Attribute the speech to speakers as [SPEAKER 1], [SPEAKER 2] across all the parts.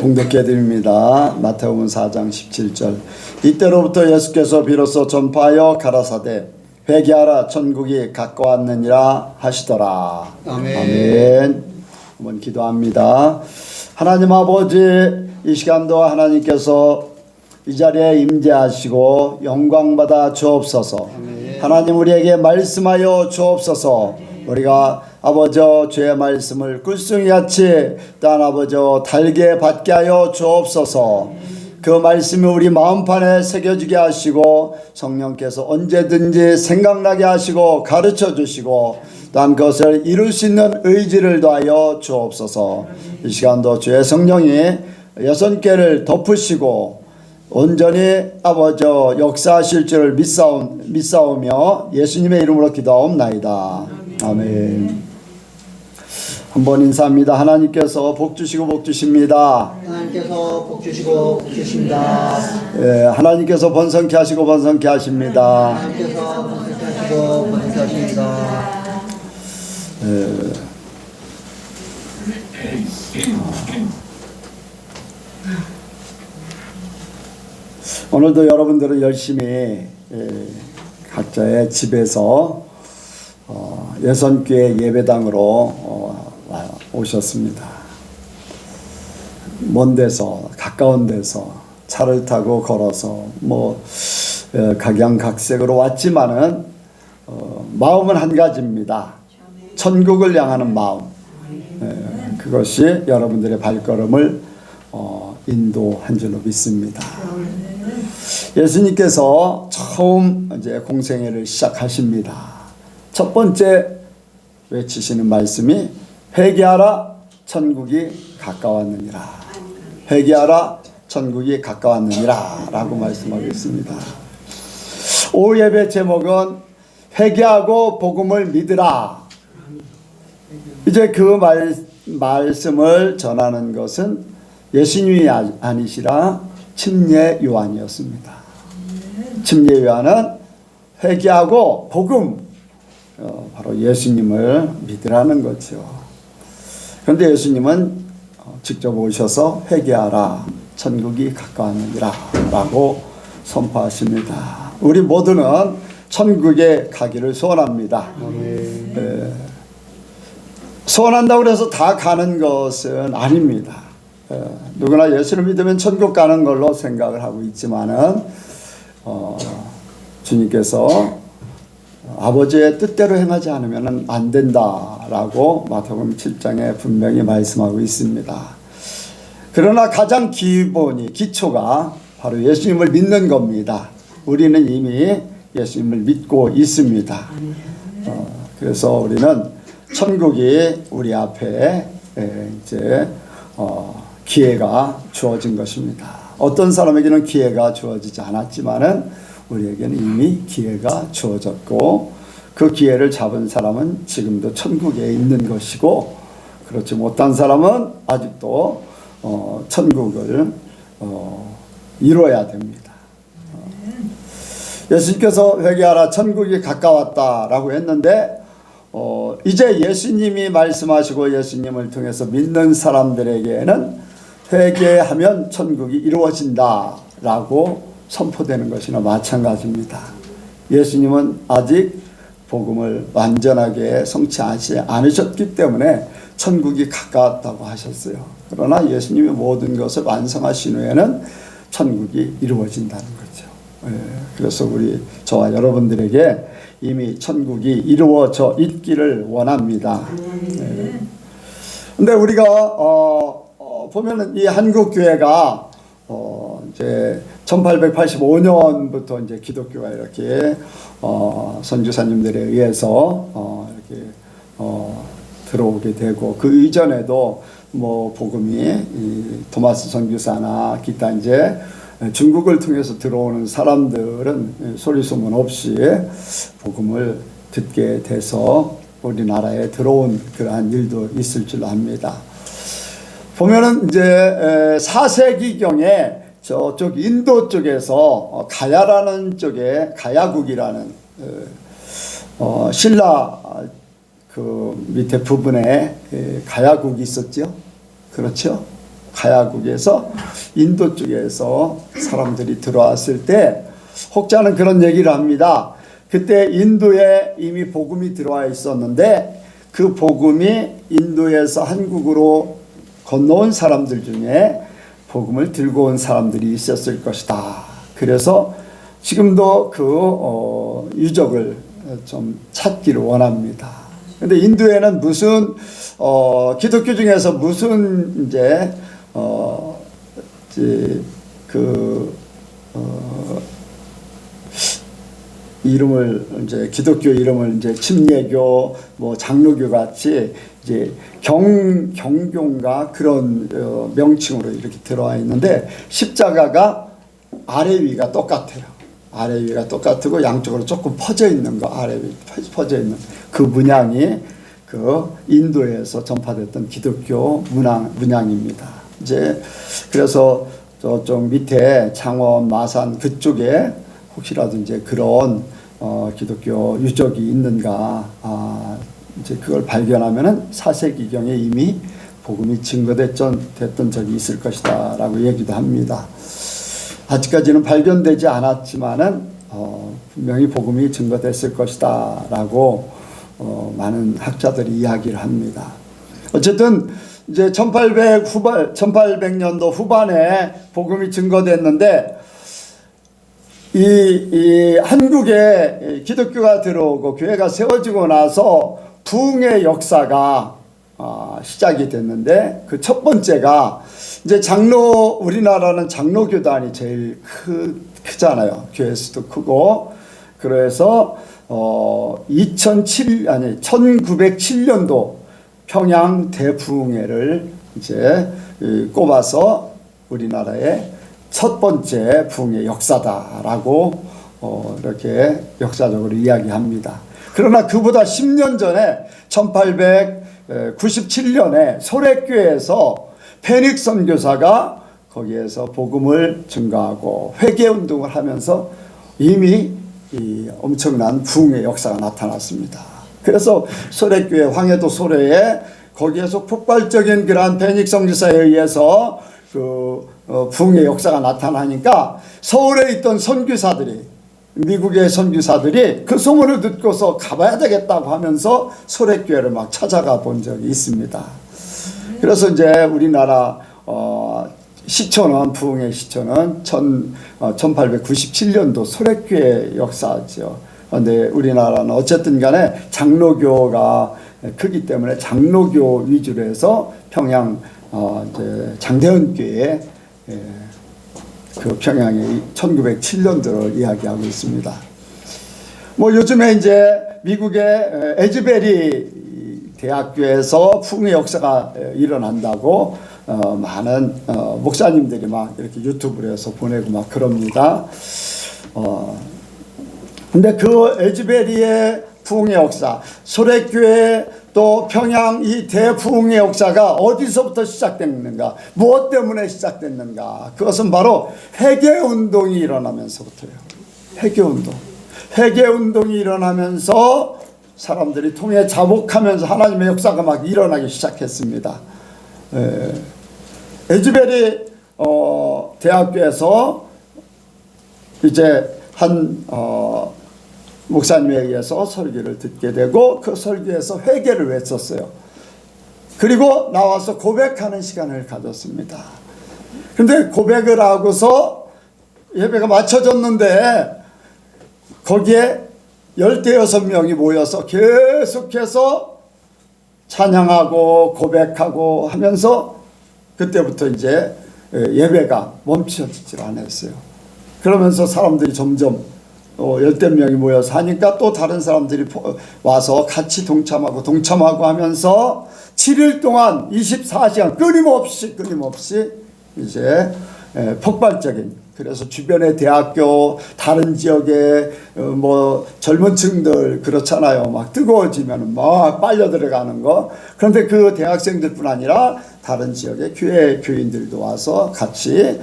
[SPEAKER 1] 봉독해 드립니다. 마태복음 4장 17절. 이때로부터 예수께서 비로소 전파하여 가라사대 회개하라 천국이 가까웠느니라 하시더라.
[SPEAKER 2] 아멘.
[SPEAKER 1] 아멘. 한번 기도합니다. 하나님 아버지, 이 시간도 하나님께서 이 자리에 임재하시고 영광 받아 주옵소서.
[SPEAKER 2] 아멘.
[SPEAKER 1] 하나님 우리에게 말씀하여 주옵소서. 우리가 아버지 주의 말씀을 꿀송이같이 또한 아버지 달게 받게 하여 주옵소서. 그 말씀이 우리 마음판에 새겨지게 하시고 성령께서 언제든지 생각나게 하시고 가르쳐 주시고 또한 그것을 이룰 수 있는 의지를 더하여 주옵소서. 이 시간도 주의 성령이 6개를 덮으시고 온전히 아버지 역사하실 줄을 믿사오며 예수님의 이름으로 기도하옵나이다. 아멘. 한번 인사합니다. 하나님께서 복 주시고 복 주십니다.
[SPEAKER 2] 하나님께서 복 주시고 복 주십니다.
[SPEAKER 1] 예, 하나님께서 번성케 하시고 번성케 하십니다.
[SPEAKER 2] 하나님께서 번성케 하시고 번성케 하십니다.
[SPEAKER 1] 오늘도 여러분들은 열심히 각자의 집에서 예선교회 예배당으로 오셨습니다. 먼 데서 가까운 데서 차를 타고 걸어서 각양각색으로 왔지만은 마음은 한 가지입니다. 천국을 향하는 마음. 그것이 여러분들의 발걸음을 인도한 줄로 믿습니다. 예수님께서 처음 이제 공생애를 시작하십니다. 첫 번째 외치시는 말씀이 회개하라 천국이 가까웠느니라. 회개하라 천국이 가까웠느니라 라고 말씀하고 있습니다. 오후 예배 제목은 회개하고 복음을 믿으라. 이제 그 말씀을 전하는 것은 예수님이 아니시라 침례 요한이었습니다. 침례 요한은 회개하고 복음, 바로 예수님을 믿으라는 거죠. 그런데 예수님은 직접 오셔서 회개하라 천국이 가까웠느니라 라고 선포하십니다. 우리 모두는 천국에 가기를 소원합니다. 소원한다고 해서 다 가는 것은 아닙니다. 누구나 예수를 믿으면 천국 가는 걸로 생각을 하고 있지만은 주님께서 아버지의 뜻대로 행하지 않으면 안 된다라고 마태복음 7장에 분명히 말씀하고 있습니다. 그러나 가장 기초가 바로 예수님을 믿는 겁니다. 우리는 이미 예수님을 믿고 있습니다. 그래서 우리는 천국이 우리 앞에 이제 기회가 주어진 것입니다. 어떤 사람에게는 기회가 주어지지 않았지만은 우리에게는 이미 기회가 주어졌고 그 기회를 잡은 사람은 지금도 천국에 있는 것이고 그렇지 못한 사람은 아직도 천국을 이루어야 됩니다. 예수님께서 회개하라 천국이 가까웠다라고 했는데 이제 예수님이 말씀하시고 예수님을 통해서 믿는 사람들에게는 회개하면 천국이 이루어진다라고 선포되는 것이나 마찬가지입니다. 예수님은 아직 복음을 완전하게 성취하지 않으셨기 때문에 천국이 가까웠다고 하셨어요. 그러나 예수님이 모든 것을 완성하신 후에는 천국이 이루어진다는 거죠. 그래서 저와 여러분들에게 이미 천국이 이루어져 있기를 원합니다. 근데 우리가 보면은 이 한국교회가 이제 1885년부터 이제 기독교가 이렇게 선교사님들에 의해서 이렇게 들어오게 되고 그 이전에도 복음이 토마스 선교사나 기타 이제 중국을 통해서 들어오는 사람들은 소리소문 없이 복음을 듣게 돼서 우리나라에 들어온 그러한 일도 있을 줄 압니다. 보면은 이제 4세기경에 저쪽 인도 쪽에서 가야라는 쪽에 가야국이라는 신라 그 밑에 부분에 가야국이 있었죠. 그렇죠. 가야국에서 인도 쪽에서 사람들이 들어왔을 때 혹자는 그런 얘기를 합니다. 그때 인도에 이미 복음이 들어와 있었는데 그 복음이 인도에서 한국으로 건너온 사람들 중에 복음을 들고 온 사람들이 있었을 것이다. 그래서 지금도 그 유적을 좀 찾기를 원합니다. 근데 인도에는 무슨 기독교 중에서 무슨 이제 이름을 이제 기독교 이름을 이제 침례교 뭐 장로교 같이 이제 경교인가 그런 명칭으로 이렇게 들어와 있는데 십자가가 아래 위가 똑같아요. 아래 위가 똑같고 양쪽으로 조금 퍼져 있는 거 아래 위 퍼져 있는 그 문양이 그 인도에서 전파됐던 기독교 문양입니다. 이제 그래서 저쪽 밑에 창원 마산 그쪽에 혹시라도 이제 그런 기독교 유적이 있는가 이제 그걸 발견하면은 사세기경에 이미 복음이 증거됐던 적이 있을 것이다라고 얘기도 합니다. 아직까지는 발견되지 않았지만은 분명히 복음이 증거됐을 것이다라고 많은 학자들이 이야기를 합니다. 어쨌든 이제 1800년도 후반에 복음이 증거됐는데 이 한국에 기독교가 들어오고 교회가 세워지고 나서 부흥의 역사가 시작이 됐는데 그 첫 번째가 이제 우리나라는 장로교단이 제일 크잖아요. 교회 수도 크고. 그래서 1907년도 평양 대부흥회를 이제 꼽아서 우리나라의 첫 번째 부흥의 역사다라고 이렇게 역사적으로 이야기합니다. 그러나 그보다 10년 전에 1897년에 소래교에서 페닉 선교사가 거기에서 복음을 증거하고 회개운동을 하면서 이미 이 엄청난 부흥의 역사가 나타났습니다. 그래서 소래교회 황해도 소래에 거기에서 폭발적인 그러한 페닉 선교사에 의해서 그 부흥의 역사가 나타나니까 서울에 있던 선교사들이 미국의 선교사들이 그 소문을 듣고서 가봐야 되겠다고 하면서 소래교회를 막 찾아가 본 적이 있습니다. 그래서 이제 우리나라 시초는 부흥의 시초는 1897년도 소래교회 역사죠. 그런데 우리나라는 어쨌든 간에 장로교가 크기 때문에 장로교 위주로 해서 평양 이제 장대현 교회 그 평양이 1907년도를 이야기하고 있습니다. 뭐 요즘에 이제 미국의 에즈베리 대학교에서 부흥의 역사가 일어난다고 많은 목사님들이 막 이렇게 유튜브로 해서 보내고 막 그럽니다. 근데 그 에즈베리의 부흥의 역사, 소래교회 또 평양 이 대부흥의 역사가 어디서부터 시작됐는가, 무엇 때문에 시작됐는가? 그것은 바로 회개운동이 일어나면서부터예요. 회개운동이 일어나면서 사람들이 통해 자복하면서 하나님의 역사가 막 일어나기 시작했습니다. 에즈베리 대학교에서 이제 한 목사님에 의해서 설교를 듣게 되고 그 설교에서 회개를 외쳤어요. 그리고 나와서 고백하는 시간을 가졌습니다. 그런데 고백을 하고서 예배가 마쳐졌는데 거기에 16명이 모여서 계속해서 찬양하고 고백하고 하면서 그때부터 이제 예배가 멈춰지질 않았어요. 그러면서 사람들이 점점 10대 명이 모여서 하니까 또 다른 사람들이 와서 같이 동참하고 하면서 7일 동안 24시간 끊임없이 이제 폭발적인, 그래서 주변의 대학교 다른 지역에 뭐 젊은 층들 그렇잖아요. 막 뜨거워지면 막 빨려 들어가는 거. 그런데 그 대학생들뿐 아니라 다른 지역의 교인들도 와서 같이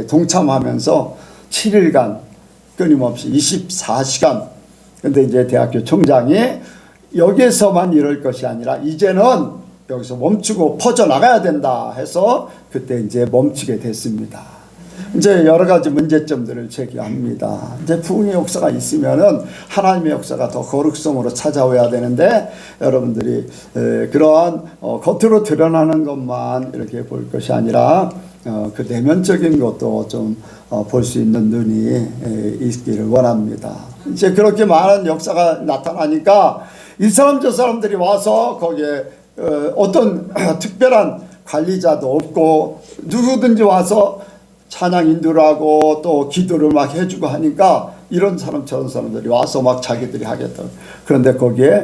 [SPEAKER 1] 동참하면서 7일간 끊임없이 24시간. 근데 이제 대학교 총장이 여기에서만 이럴 것이 아니라 이제는 여기서 멈추고 퍼져나가야 된다 해서 그때 이제 멈추게 됐습니다. 이제 여러 가지 문제점들을 제기합니다. 이제 부흥의 역사가 있으면은 하나님의 역사가 더 거룩성으로 찾아와야 되는데 여러분들이 그러한 겉으로 드러나는 것만 이렇게 볼 것이 아니라 그 내면적인 것도 좀 볼 수 있는 눈이 있기를 원합니다. 이제 그렇게 많은 역사가 나타나니까 이 사람 저 사람들이 와서 거기에 어떤 특별한 관리자도 없고 누구든지 와서 찬양 인도를 하고 또 기도를 막 해주고 하니까 이런 사람 저런 사람들이 와서 막 자기들이 하겠다. 그런데 거기에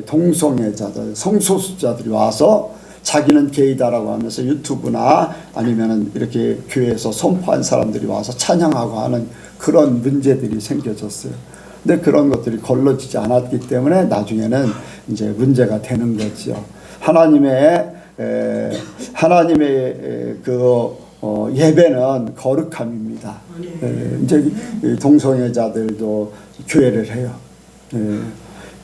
[SPEAKER 1] 동성애자들, 성소수자들이 와서 자기는 게이다라고 하면서 유튜브나 아니면은 이렇게 교회에서 선포한 사람들이 와서 찬양하고 하는 그런 문제들이 생겨졌어요. 근데 그런 것들이 걸러지지 않았기 때문에 나중에는 이제 문제가 되는 거죠. 하나님의 예배는 거룩함입니다. 이제 동성애자들도 교회를 해요.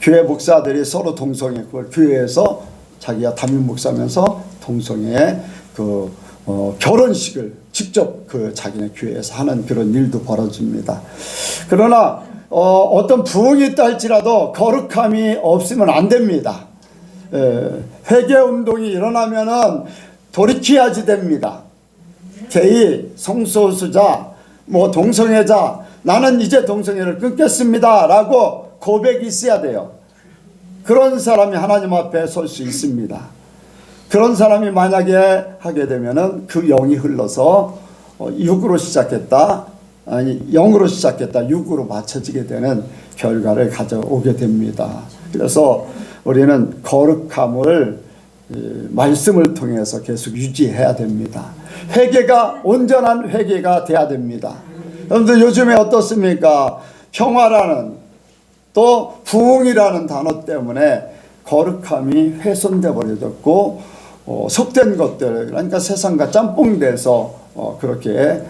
[SPEAKER 1] 교회 목사들이 서로 동성애 그걸 교회에서 자기가 담임 목사면서 동성애 결혼식을 직접 자기네 교회에서 하는 그런 일도 벌어집니다. 그러나 어떤 부흥이 있다 할지라도 거룩함이 없으면 안 됩니다. 회개 운동이 일어나면은 돌이켜야지 됩니다. 게이, 성소수자, 동성애자, 나는 이제 동성애를 끊겠습니다 라고 고백이 있어야 돼요. 그런 사람이 하나님 앞에 설 수 있습니다. 그런 사람이 만약에 하게 되면은 그 영이 흘러서 육으로 시작했다, 영으로 시작했다, 육으로 맞춰지게 되는 결과를 가져오게 됩니다. 그래서 우리는 거룩함을 말씀을 통해서 계속 유지해야 됩니다. 회개가 온전한 회개가 돼야 됩니다. 여러분들 요즘에 어떻습니까? 평화라는 또 부흥이라는 단어 때문에 거룩함이 훼손돼 버려졌고 속된 것들 그러니까 세상과 짬뽕돼서 그렇게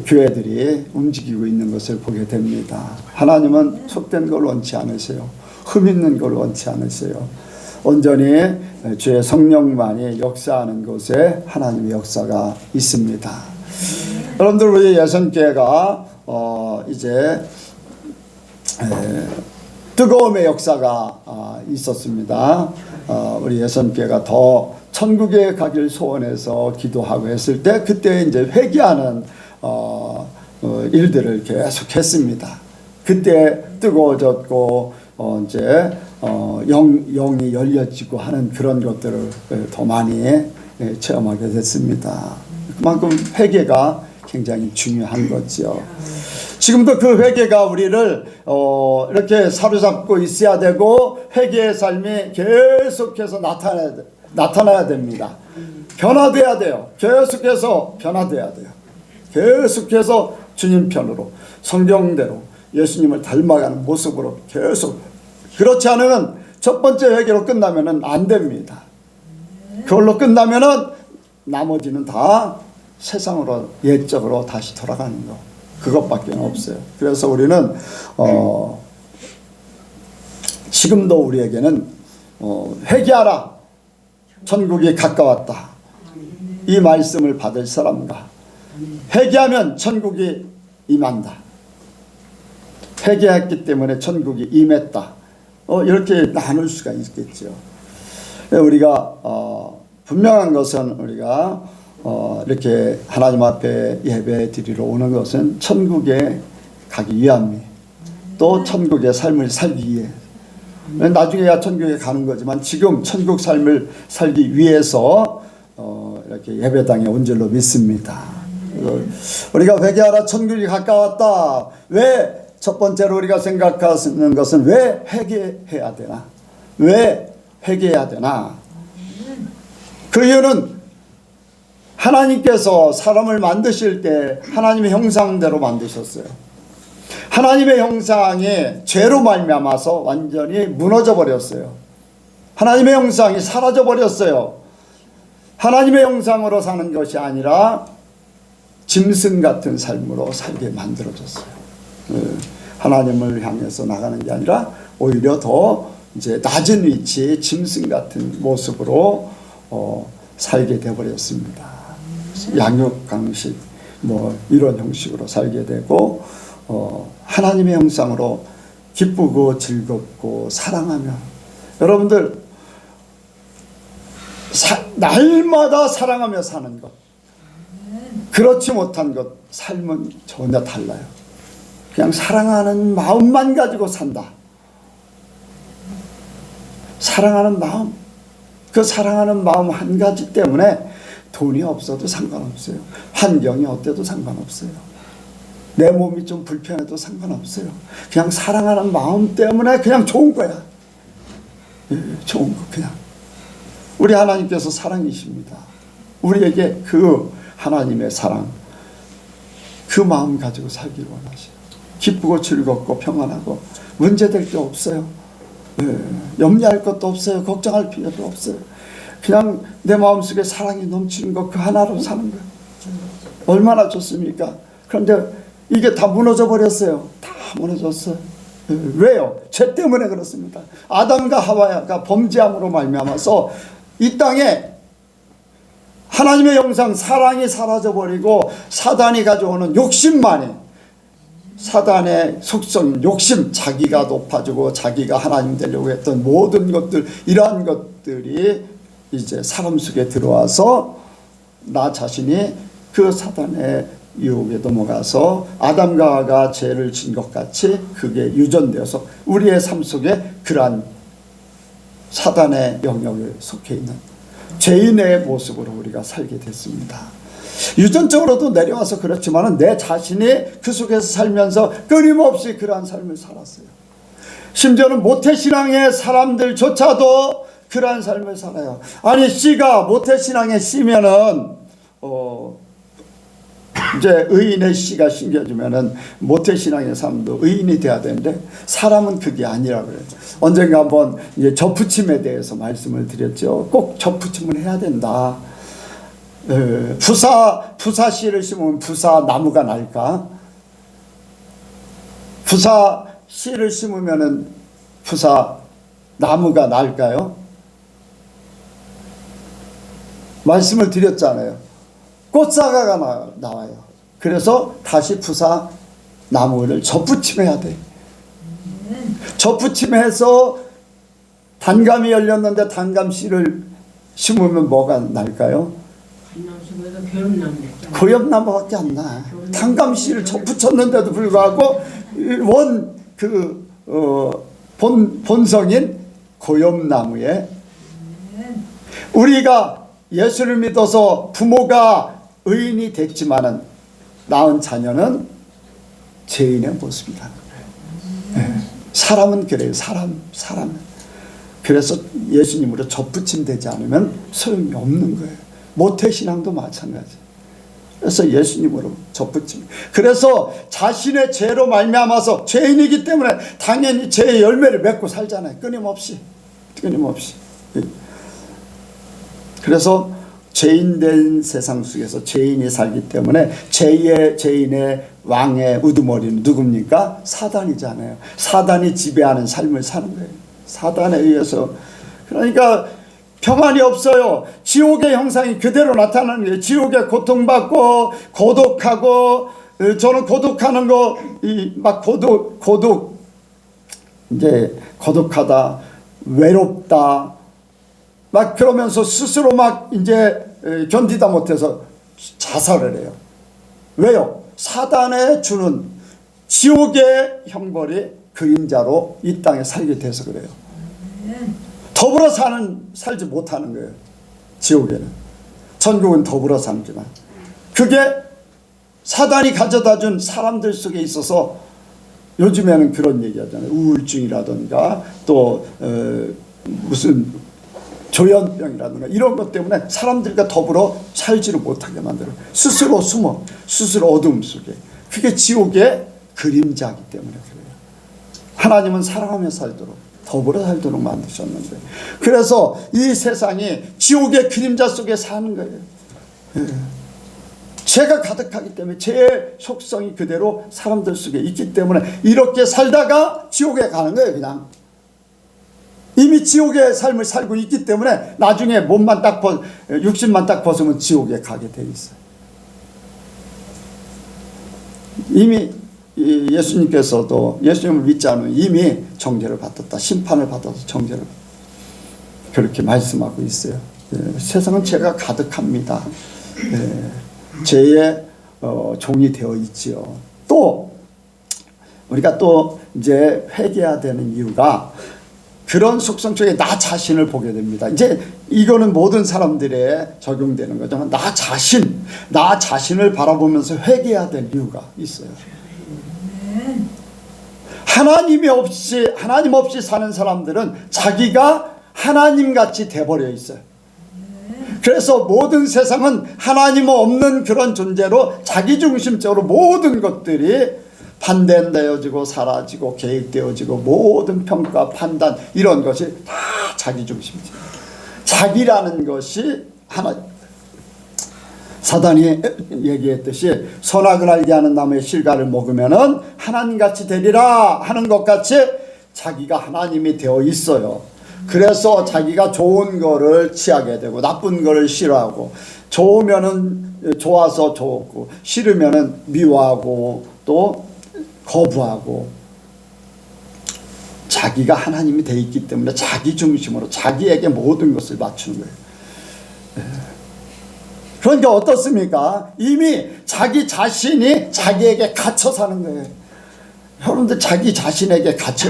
[SPEAKER 1] 교회들이 움직이고 있는 것을 보게 됩니다. 하나님은 속된 걸 원치 않으세요. 흠 있는 걸 원치 않으세요. 온전히 주의 성령만이 역사하는 곳에 하나님의 역사가 있습니다. 여러분들 우리 예선교회가 이제 뜨거움의 역사가 있었습니다. 우리 예선교회가 더 천국에 가길 소원해서 기도하고 했을 때 그때 이제 회개하는 일들을 계속했습니다. 그때 뜨거워졌고 이제 영이 열려지고 하는 그런 것들을 더 많이 체험하게 됐습니다. 그만큼 회개가 굉장히 중요한 거죠. 지금도 그 회개가 우리를 이렇게 사로잡고 있어야 되고 회개의 삶이 계속해서 나타나야 됩니다. 변화돼야 돼요. 계속해서 변화돼야 돼요. 계속해서 주님 편으로 성경대로 예수님을 닮아가는 모습으로 계속. 그렇지 않으면 첫 번째 회개로 끝나면은 안 됩니다. 그걸로 끝나면은 나머지는 다 세상으로 옛적으로 다시 돌아가는 거. 그것밖에 없어요. 그래서 우리는 지금도 우리에게는 회개하라. 천국이 가까웠다. 이 말씀을 받을 사람과 회개하면 천국이 임한다. 회개했기 때문에 천국이 임했다. 이렇게 나눌 수가 있겠죠. 우리가 분명한 것은 우리가 이렇게 하나님 앞에 예배 드리러 오는 것은 천국에 가기 위함이 또 천국의 삶을 살기 위해 나중에야 천국에 가는 거지만 지금 천국 삶을 살기 위해서 이렇게 예배당에 온 줄로 믿습니다. 우리가 회개하라 천국이 가까웠다. 왜 첫 번째로 우리가 생각하는 것은 왜 회개해야 되나? 왜 회개해야 되나? 그 이유는 하나님께서 사람을 만드실 때 하나님의 형상대로 만드셨어요. 하나님의 형상이 죄로 말미암아서 완전히 무너져 버렸어요. 하나님의 형상이 사라져 버렸어요. 하나님의 형상으로 사는 것이 아니라 짐승 같은 삶으로 살게 만들어졌어요. 하나님을 향해서 나가는 게 아니라 오히려 더 이제 낮은 위치에 짐승 같은 모습으로 살게 되어버렸습니다. 양육 강식 뭐 이런 형식으로 살게 되고 하나님의 형상으로 기쁘고 즐겁고 사랑하며, 여러분들 날마다 사랑하며 사는 것, 그렇지 못한 것 삶은 전혀 달라요. 그냥 사랑하는 마음만 가지고 산다. 사랑하는 마음, 그 사랑하는 마음 한 가지 때문에 돈이 없어도 상관없어요. 환경이 어때도 상관없어요. 내 몸이 좀 불편해도 상관없어요. 그냥 사랑하는 마음 때문에 그냥 좋은 거야. 좋은 거 그냥. 우리 하나님께서 사랑이십니다. 우리에게 그 하나님의 사랑, 그 마음 가지고 살기를 원하셔요. 기쁘고 즐겁고 평안하고 문제될 게 없어요. 염려할 것도 없어요. 걱정할 필요도 없어요. 그냥 내 마음속에 사랑이 넘치는 것 그 하나로 사는 거예요. 얼마나 좋습니까? 그런데 이게 다 무너져 버렸어요. 다 무너졌어요. 왜요? 죄 때문에 그렇습니다. 아담과 하와가 범죄함으로 말미암아서 이 땅에 하나님의 형상 사랑이 사라져버리고 사단이 가져오는 욕심만이, 사단의 속성인 욕심, 자기가 높아지고 자기가 하나님 되려고 했던 모든 것들, 이러한 것들이 이제 사람 속에 들어와서 나 자신이 그 사단의 유혹에 넘어가서 아담과 하와가 죄를 진 것 같이 그게 유전되어서 우리의 삶 속에 그러한 사단의 영역에 속해 있는 죄인의 모습으로 우리가 살게 됐습니다. 유전적으로도 내려와서 그렇지만 내 자신이 그 속에서 살면서 끊임없이 그러한 삶을 살았어요. 심지어는 모태신앙의 사람들조차도 그러한 삶을 살아요. 아니 씨가 모태신앙의 씨면은 이제 의인의 씨가 심겨지면은 모태신앙의 사람도 의인이 돼야 되는데 사람은 그게 아니라 그래요. 언젠가 한번 이제 접붙임에 대해서 말씀을 드렸죠. 꼭 접붙임을 해야 된다. 부사 씨를 심으면 부사 나무가 날까? 부사 씨를 심으면은 부사 나무가 날까요? 말씀을 드렸잖아요. 꽃사과가 나와요. 그래서 다시 부사 나무를 접붙임해야 돼. 접붙임해서 단감이 열렸는데 단감 씨를 심으면 뭐가 날까요? 고엽나무밖에 안 나. 단감 씨를 접붙였는데도 불구하고 본성인 고엽나무에, 우리가 예수를 믿어서 부모가 의인이 됐지만은 낳은 자녀는 죄인의 모습이라는 거예요. 사람은 그래요. 사람. 그래서 예수님으로 접붙임되지 않으면 소용이 없는 거예요. 모태신앙도 마찬가지. 그래서 예수님으로 접붙임. 그래서 자신의 죄로 말미암아서 죄인이기 때문에 당연히 죄의 열매를 맺고 살잖아요. 끊임없이. 그래서 죄인된 세상 속에서 죄인이 살기 때문에 죄인의 왕의 우두머리는 누굽니까? 사단이잖아요. 사단이 지배하는 삶을 사는 거예요. 사단에 의해서. 그러니까 평안이 없어요. 지옥의 형상이 그대로 나타나는 거예요. 지옥에 고통받고 고독하고, 저는 고독하는 거 막 이제 고독하다, 외롭다 막 그러면서 스스로 막 이제 견디다 못해서 자살을 해요. 왜요? 사단에 주는 지옥의 형벌이 그림자로 이 땅에 살게 돼서 그래요. 더불어 살지 못하는 거예요. 지옥에는. 천국은 더불어 살지만 그게 사단이 가져다 준 사람들 속에 있어서 요즘에는 그런 얘기 하잖아요. 우울증이라든가 또 무슨 조현병이라든가 이런 것 때문에 사람들과 더불어 살지를 못하게 만들어요. 스스로 숨어, 스스로 어둠 속에. 그게 지옥의 그림자이기 때문에 그래요. 하나님은 사랑하며 살도록, 더불어 살도록 만드셨는데, 그래서 이 세상이 지옥의 그림자 속에 사는 거예요. 죄가 가득하기 때문에 죄의 속성이 그대로 사람들 속에 있기 때문에 이렇게 살다가 지옥에 가는 거예요. 그냥 이미 지옥의 삶을 살고 있기 때문에 나중에 몸만 딱 육신만 딱 벗으면 지옥에 가게 돼 있어요. 이미 예수님께서도 예수님을 믿지 않으면 이미 정죄를 받았다. 심판을 받아서 정죄를 받았다. 그렇게 말씀하고 있어요. 세상은 죄가 가득합니다. 죄의 종이 되어 있지요. 또 우리가 또 이제 회개해야 되는 이유가 그런 속성 속에 나 자신을 보게 됩니다. 이제 이거는 모든 사람들에 적용되는 거죠. 나 자신을 바라보면서 회개해야 될 이유가 있어요. 하나님 없이 사는 사람들은 자기가 하나님같이 돼버려 있어요. 그래서 모든 세상은 하나님 없는 그런 존재로 자기중심적으로 모든 것들이 반대되어지고 사라지고 계획되어지고 모든 평가 판단 이런 것이 다 자기중심적. 자기라는 것이 하나. 사단이 얘기했듯이 선악을 알게 하는 나무의 실과를 먹으면은 하나님같이 되리라 하는 것 같이 자기가 하나님이 되어 있어요. 그래서 자기가 좋은 거를 취하게 되고 나쁜 거를 싫어하고 좋으면은 좋아서 좋고 싫으면은 미워하고 또 거부하고 자기가 하나님이 되어 있기 때문에 자기 중심으로 자기에게 모든 것을 맞추는 거예요. 그러니까 어떻습니까? 이미 자기 자신이 자기에게 갇혀 사는 거예요. 여러분들 자기 자신에게 갇혀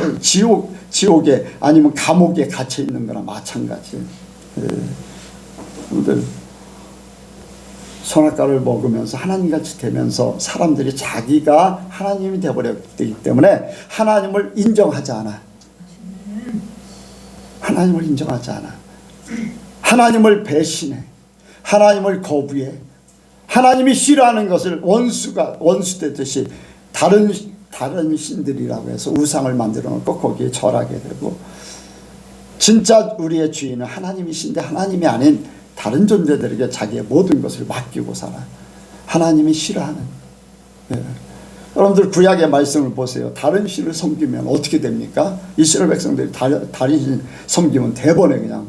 [SPEAKER 1] 지옥에 아니면 감옥에 갇혀 있는 거나 마찬가지예요. 여러분들 선악과를 먹으면서 하나님같이 되면서 사람들이 자기가 하나님이 되어버렸기 때문에 하나님을 인정하지 않아. 하나님을 인정하지 않아. 하나님을 배신해. 하나님을 거부해. 하나님이 싫어하는 것을 원수 되듯이 다른 신들이라고 해서 우상을 만들어 놓고 거기에 절하게 되고, 진짜 우리의 주인은 하나님이신데 하나님이 아닌 다른 존재들에게 자기의 모든 것을 맡기고 살아요. 하나님이 싫어하는. 여러분들 구약의 말씀을 보세요. 다른 신을 섬기면 어떻게 됩니까? 이스라엘 백성들이 다른 신 섬기면 대번에 그냥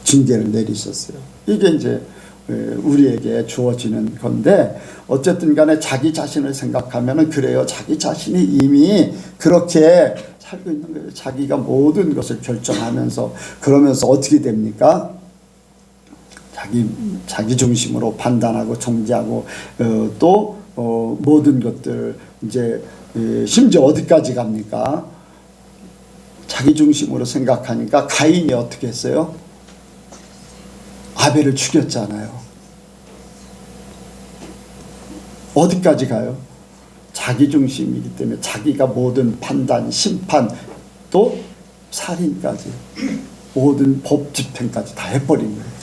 [SPEAKER 1] 징계를 내리셨어요. 이게 이제 우리에게 주어지는 건데, 어쨌든 간에 자기 자신을 생각하면은 그래요. 자기 자신이 이미 그렇게 살고 있는 거예요. 자기가 모든 것을 결정하면서, 그러면서 어떻게 됩니까? 자기 중심으로 판단하고 정죄하고 또 모든 것들 이제 심지어 어디까지 갑니까? 자기 중심으로 생각하니까 가인이 어떻게 했어요? 아벨을 죽였잖아요. 어디까지 가요? 자기 중심이기 때문에 자기가 모든 판단, 심판, 또 살인까지 모든 법 집행까지 다 해버린 거예요.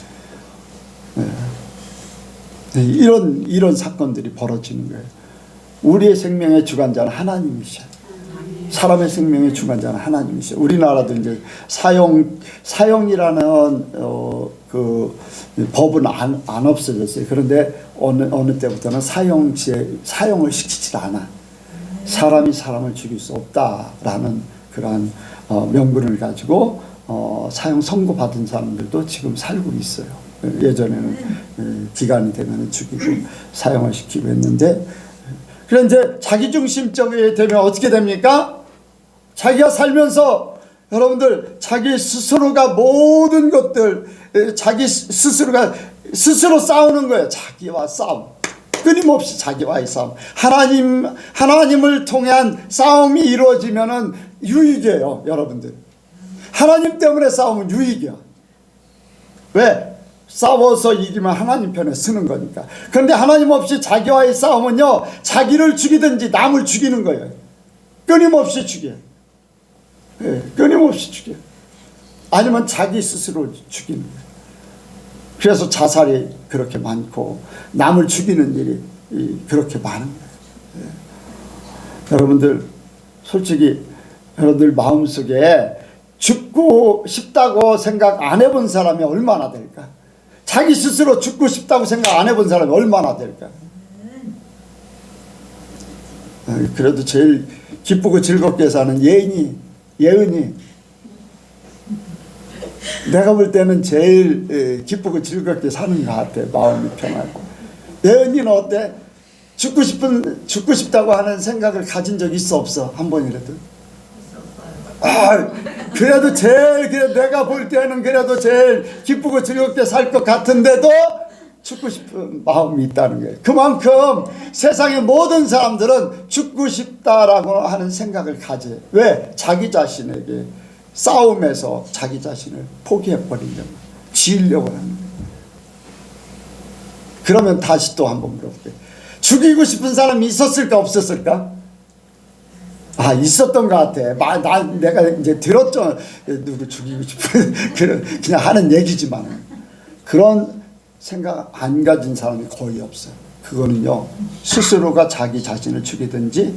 [SPEAKER 1] 이런 사건들이 벌어지는 거예요. 우리의 생명의 주관자는 하나님이셔요. 사람의 생명의 주관자는 하나님이셔요. 우리나라도 이제 사형이라는 그 법은 안 없어졌어요. 그런데 어느 때부터는 사형을 시키지 않아. 사람이 사람을 죽일 수 없다라는 그러한 명분을 가지고 사형 선고받은 사람들도 지금 살고 있어요. 예전에는 기간이 되면 죽이고 사형을 시키고 했는데, 그런데 이제 자기중심적이 되면 어떻게 됩니까? 자기가 살면서 여러분들 자기 스스로가 모든 것들 자기 스스로 싸우는 거예요. 자기와 싸움. 끊임없이 자기와의 싸움. 하나님을 통한 싸움이 이루어지면은 유익이에요, 여러분들. 하나님 때문에 싸우면 유익이야. 왜? 싸워서 이기면 하나님 편에 쓰는 거니까. 그런데 하나님 없이 자기와의 싸움은요, 자기를 죽이든지 남을 죽이는 거예요. 끊임없이 죽여. 끊임없이 죽여. 아니면 자기 스스로 죽이는 거예요. 그래서 자살이 그렇게 많고 남을 죽이는 일이 그렇게 많은 거예요. 여러분들 솔직히 여러분들 마음속에 죽고 싶다고 생각 안 해본 사람이 얼마나 될까? 자기 스스로 죽고 싶다고 생각 안 해본 사람이 얼마나 될까? 그래도 제일 기쁘고 즐겁게 사는 예은이 내가 볼 때는 제일 기쁘고 즐겁게 사는 것 같아. 마음이 편하고. 예은이는 어때? 죽고 싶다고 하는 생각을 가진 적 있어 없어? 한 번이라도? 아, 그래도 그래 내가 볼 때는 그래도 제일 기쁘고 즐겁게 살 것 같은데도 죽고 싶은 마음이 있다는 거예요. 그만큼 세상의 모든 사람들은 죽고 싶다라고 하는 생각을 가져. 왜? 자기 자신에게 싸움에서 자기 자신을 포기해버리려고, 지으려고 하는 거예요. 그러면 다시 또 한번 물어볼게요. 죽이고 싶은 사람이 있었을까 없었을까? 아, 있었던 것 같아. 내가 이제 들었죠. 누구 죽이고 싶은 그냥 하는 얘기지만 그런 생각 안 가진 사람이 거의 없어요. 그거는요, 스스로가 자기 자신을 죽이든지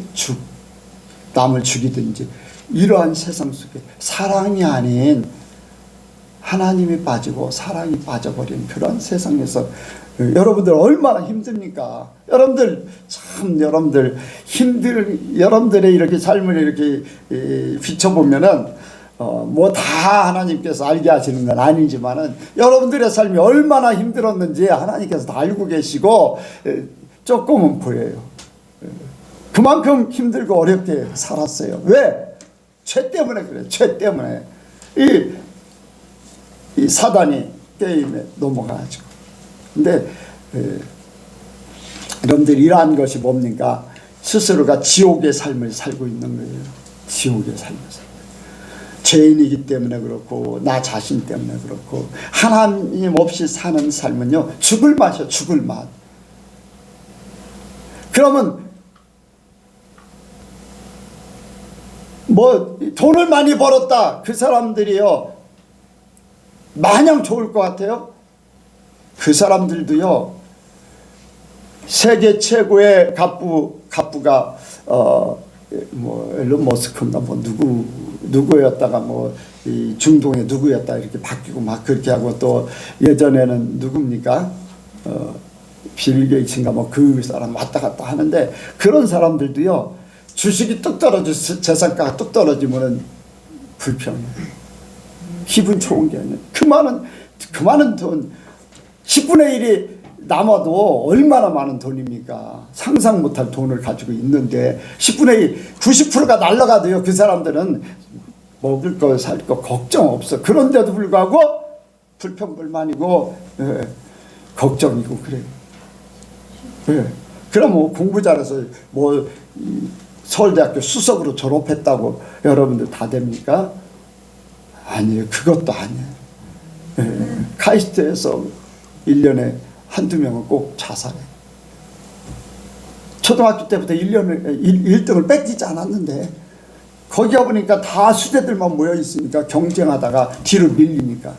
[SPEAKER 1] 남을 죽이든지 이러한 세상 속에 사랑이 아닌 하나님이 빠지고 사랑이 빠져버린 그런 세상에서 여러분들 얼마나 힘듭니까? 여러분들의 이렇게 삶을 이렇게 비춰보면은 뭐 다 하나님께서 알게 하시는 건 아니지만은 여러분들의 삶이 얼마나 힘들었는지 하나님께서 다 알고 계시고 조금은 보여요. 그만큼 힘들고 어렵게 살았어요. 왜? 죄 때문에 그래요. 죄 때문에 이 사단이 게임에 넘어가가지고. 근데 여러분들 이러한 것이 뭡니까? 스스로가 지옥의 삶을 살고 있는 거예요. 지옥의 삶을 살고. 죄인이기 때문에 그렇고 나 자신 때문에 그렇고 하나님 없이 사는 삶은요, 죽을 맛이요. 죽을 맛. 그러면 뭐 돈을 많이 벌었다, 그 사람들이요 마냥 좋을 것 같아요? 그 사람들도요, 세계 최고의 갑부가 뭐 앨런 머스크인가 뭐 누구였다가 뭐 이 중동의 누구였다 이렇게 바뀌고 막 그렇게 하고, 또 예전에는 누굽니까? 빌 게이츠인가 뭐 그 사람 왔다 갔다 하는데, 그런 사람들도요, 주식이 뚝 떨어져, 재산가가 뚝 떨어지면은 불평해. 기분 좋은 게 아니에요. 그 많은 돈, 10분의 1이 남아도 얼마나 많은 돈입니까? 상상 못할 돈을 가지고 있는데 10분의 1, 90%가 날아가도요, 그 사람들은 먹을 거 살 거 걱정 없어. 그런데도 불구하고 불평불만이고 걱정이고 그래요. 그럼 뭐 공부 잘해서 뭐 서울대학교 수석으로 졸업했다고 여러분들 다 됩니까? 아니에요. 그것도 아니에요. 카이스트에서 1년에 한두 명은 꼭 자살해. 초등학교 때부터 1등을 뺏기지 않았는데, 거기 가보니까 다 수재들만 모여 있으니까 경쟁하다가 뒤로 밀리니까.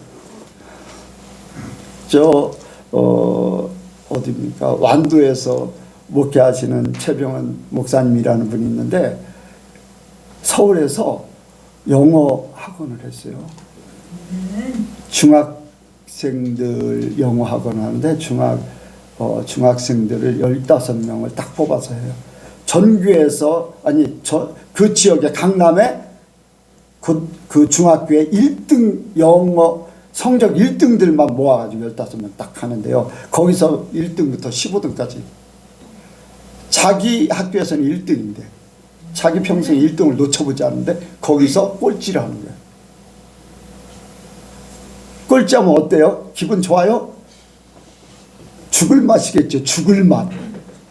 [SPEAKER 1] 어디입니까? 완도에서 목회하시는 최병헌 목사님이라는 분이 있는데, 서울에서 영어 학원을 했어요. 중학생들 영어 학원을 하는데 중학생들을 15명을 딱 뽑아서 해요. 전교에서, 그 지역의 강남에 그 중학교에 1등 영어 성적 1등들만 모아가지고 15명 딱 하는데요. 거기서 1등부터 15등까지. 자기 학교에서는 1등인데 자기 평생 1등을 놓쳐보지 않는데 거기서 꼴찌를 하는 거예요. 꼴찌하면 어때요? 기분 좋아요? 죽을 맛이겠죠. 죽을 맛.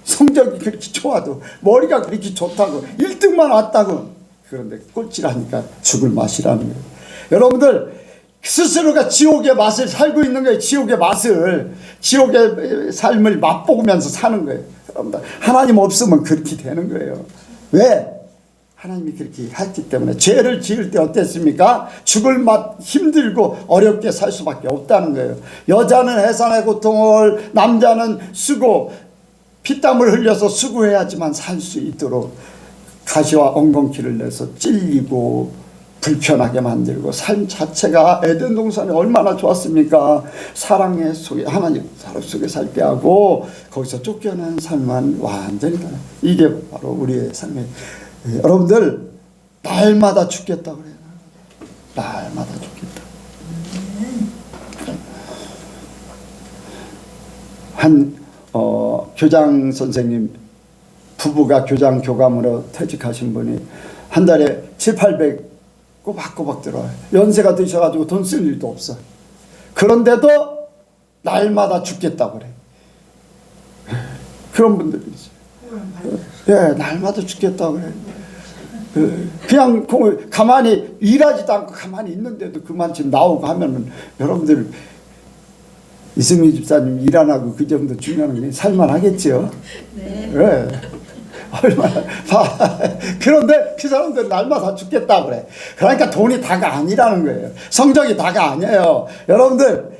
[SPEAKER 1] 성적이 그렇게 좋아도, 머리가 그렇게 좋다고, 1등만 왔다고. 그런데 꼴찌라니까 죽을 맛이라는 거예요. 여러분들 스스로가 지옥의 맛을 살고 있는 거예요. 지옥의 삶을 맛보면서 사는 거예요. 여러분들 하나님 없으면 그렇게 되는 거예요. 왜? 하나님이 그렇게 했기 때문에. 죄를 지을 때 어땠습니까? 죽을 맛, 힘들고 어렵게 살 수밖에 없다는 거예요. 여자는 해산의 고통을, 남자는 수고, 피땀을 흘려서 수고해야지만 살 수 있도록 가시와 엉겅퀴를 내서 찔리고 불편하게 만들고, 삶 자체가 에덴 동산이 얼마나 좋았습니까? 사랑의 속에, 하나님 사랑 속에 살게 하고 거기서 쫓겨난 삶만 완전히 다르다. 이게 바로 우리의 삶의. 여러분들 날마다 죽겠다 그래요. 날마다 죽겠다. 한 교장 선생님 부부가 교장 교감으로 퇴직하신 분이 한 달에 700-800 꼬박꼬박 들어와요. 연세가 드셔가지고 돈 쓸 일도 없어. 그런데도 날마다 죽겠다고 그래. 그런 분들이 있어요. 예, 날마다 죽겠다고 그래. 그냥 가만히 일하지도 않고 가만히 있는데도 그만 지금 나오고 하면은 여러분들 이승미 집사님 일 안 하고 그 정도 주면은 살만하겠죠.
[SPEAKER 3] 네.
[SPEAKER 1] 네. 얼마나 그런데 그 사람들 날마다 죽겠다 그래. 그러니까 돈이 다가 아니라는 거예요. 성적이 다가 아니에요. 여러분들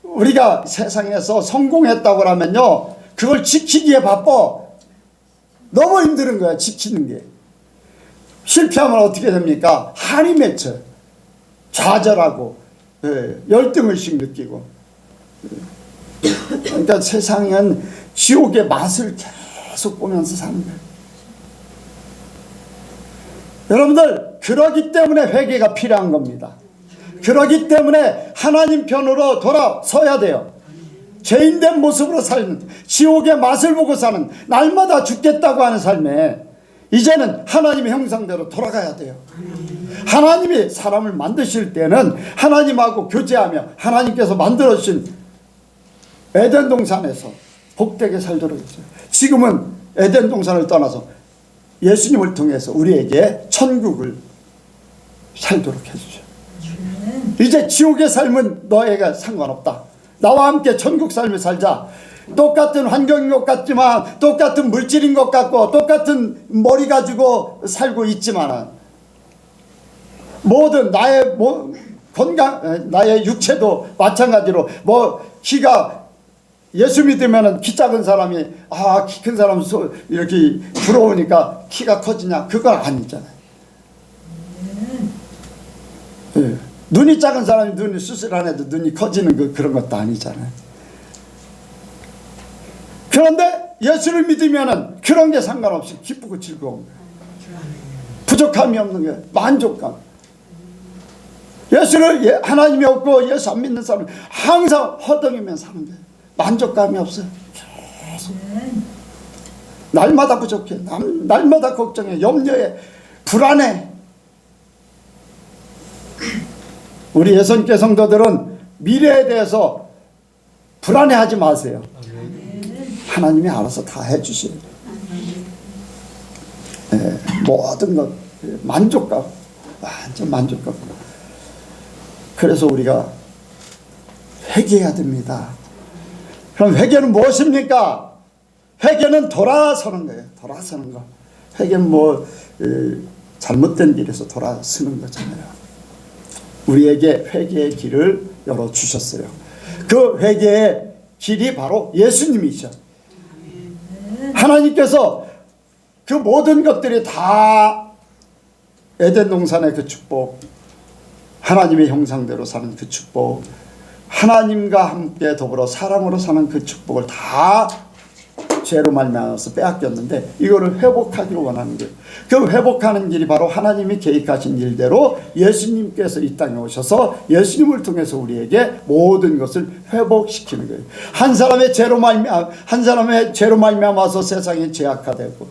[SPEAKER 1] 우리가 세상에서 성공했다고 하면요 그걸 지키기에 바빠. 너무 힘든 거야 지키는 게. 실패하면 어떻게 됩니까? 한이 맺혀요. 좌절하고 열등의식 느끼고. 그러니까 세상은 지옥의 맛을 계속 보면서 사는 거예요. 여러분들 그러기 때문에 회개가 필요한 겁니다. 그러기 때문에 하나님 편으로 돌아서야 돼요. 죄인된 모습으로 사는 지옥의 맛을 보고 사는 날마다 죽겠다고 하는 삶에 이제는 하나님의 형상대로 돌아가야 돼요. 하나님이 사람을 만드실 때는 하나님하고 교제하며 하나님께서 만들어주신 에덴 동산에서 복되게 살도록 했어요. 지금은 에덴 동산을 떠나서 예수님을 통해서 우리에게 천국을 살도록 해주셔요. 이제 지옥의 삶은 너에게 상관없다. 나와 함께 천국 삶을 살자. 똑같은 환경인 것 같지만 똑같은 물질인 것 같고 똑같은 머리 가지고 살고 있지만 모든 나의 건강 나의 육체도 마찬가지로 키가 예수 믿으면은 키 작은 사람이 키 큰 사람 이렇게 부러우니까 키가 커지냐 그건 아니잖아요. 네. 눈이 작은 사람이 눈이 수술 안 해도 눈이 커지는 그런 것도 아니잖아요. 그런데 예수를 믿으면은 그런 게 상관없이 기쁘고 즐거운 거예요. 부족함이 없는 거예요. 만족감. 예수를 하나님이 없고 예수 안 믿는 사람은 항상 허덕이면 사는 거예요. 만족감이 없어요. 계속. 날마다 부족해. 날마다 걱정해. 염려해. 불안해. 우리 예선교 성도들은 미래에 대해서 불안해하지 마세요. 하나님이 알아서 다 해주셔요. 네, 모든 것 만족감, 완전 만족감. 그래서 우리가 회개해야 됩니다. 그럼 회개는 무엇입니까? 회개는 돌아서는 거예요. 돌아서는 거. 회개는 잘못된 길에서 돌아서는 거잖아요. 우리에게 회개의 길을 열어주셨어요. 그 회개의 길이 바로 예수님이셔. 하나님께서 그 모든 것들이 다 에덴 동산의 그 축복, 하나님의 형상대로 사는 그 축복, 하나님과 함께 더불어 사랑으로 사는 그 축복을 다 죄로 말미암아서 빼앗겼는데 이거를 회복하기를 원하는 거예요. 그 회복하는 길이 바로 하나님이 계획하신 일대로 예수님께서 이 땅에 오셔서 예수님을 통해서 우리에게 모든 것을 회복시키는 거예요. 한 사람의 죄로 말미암아서 세상이 죄악화되고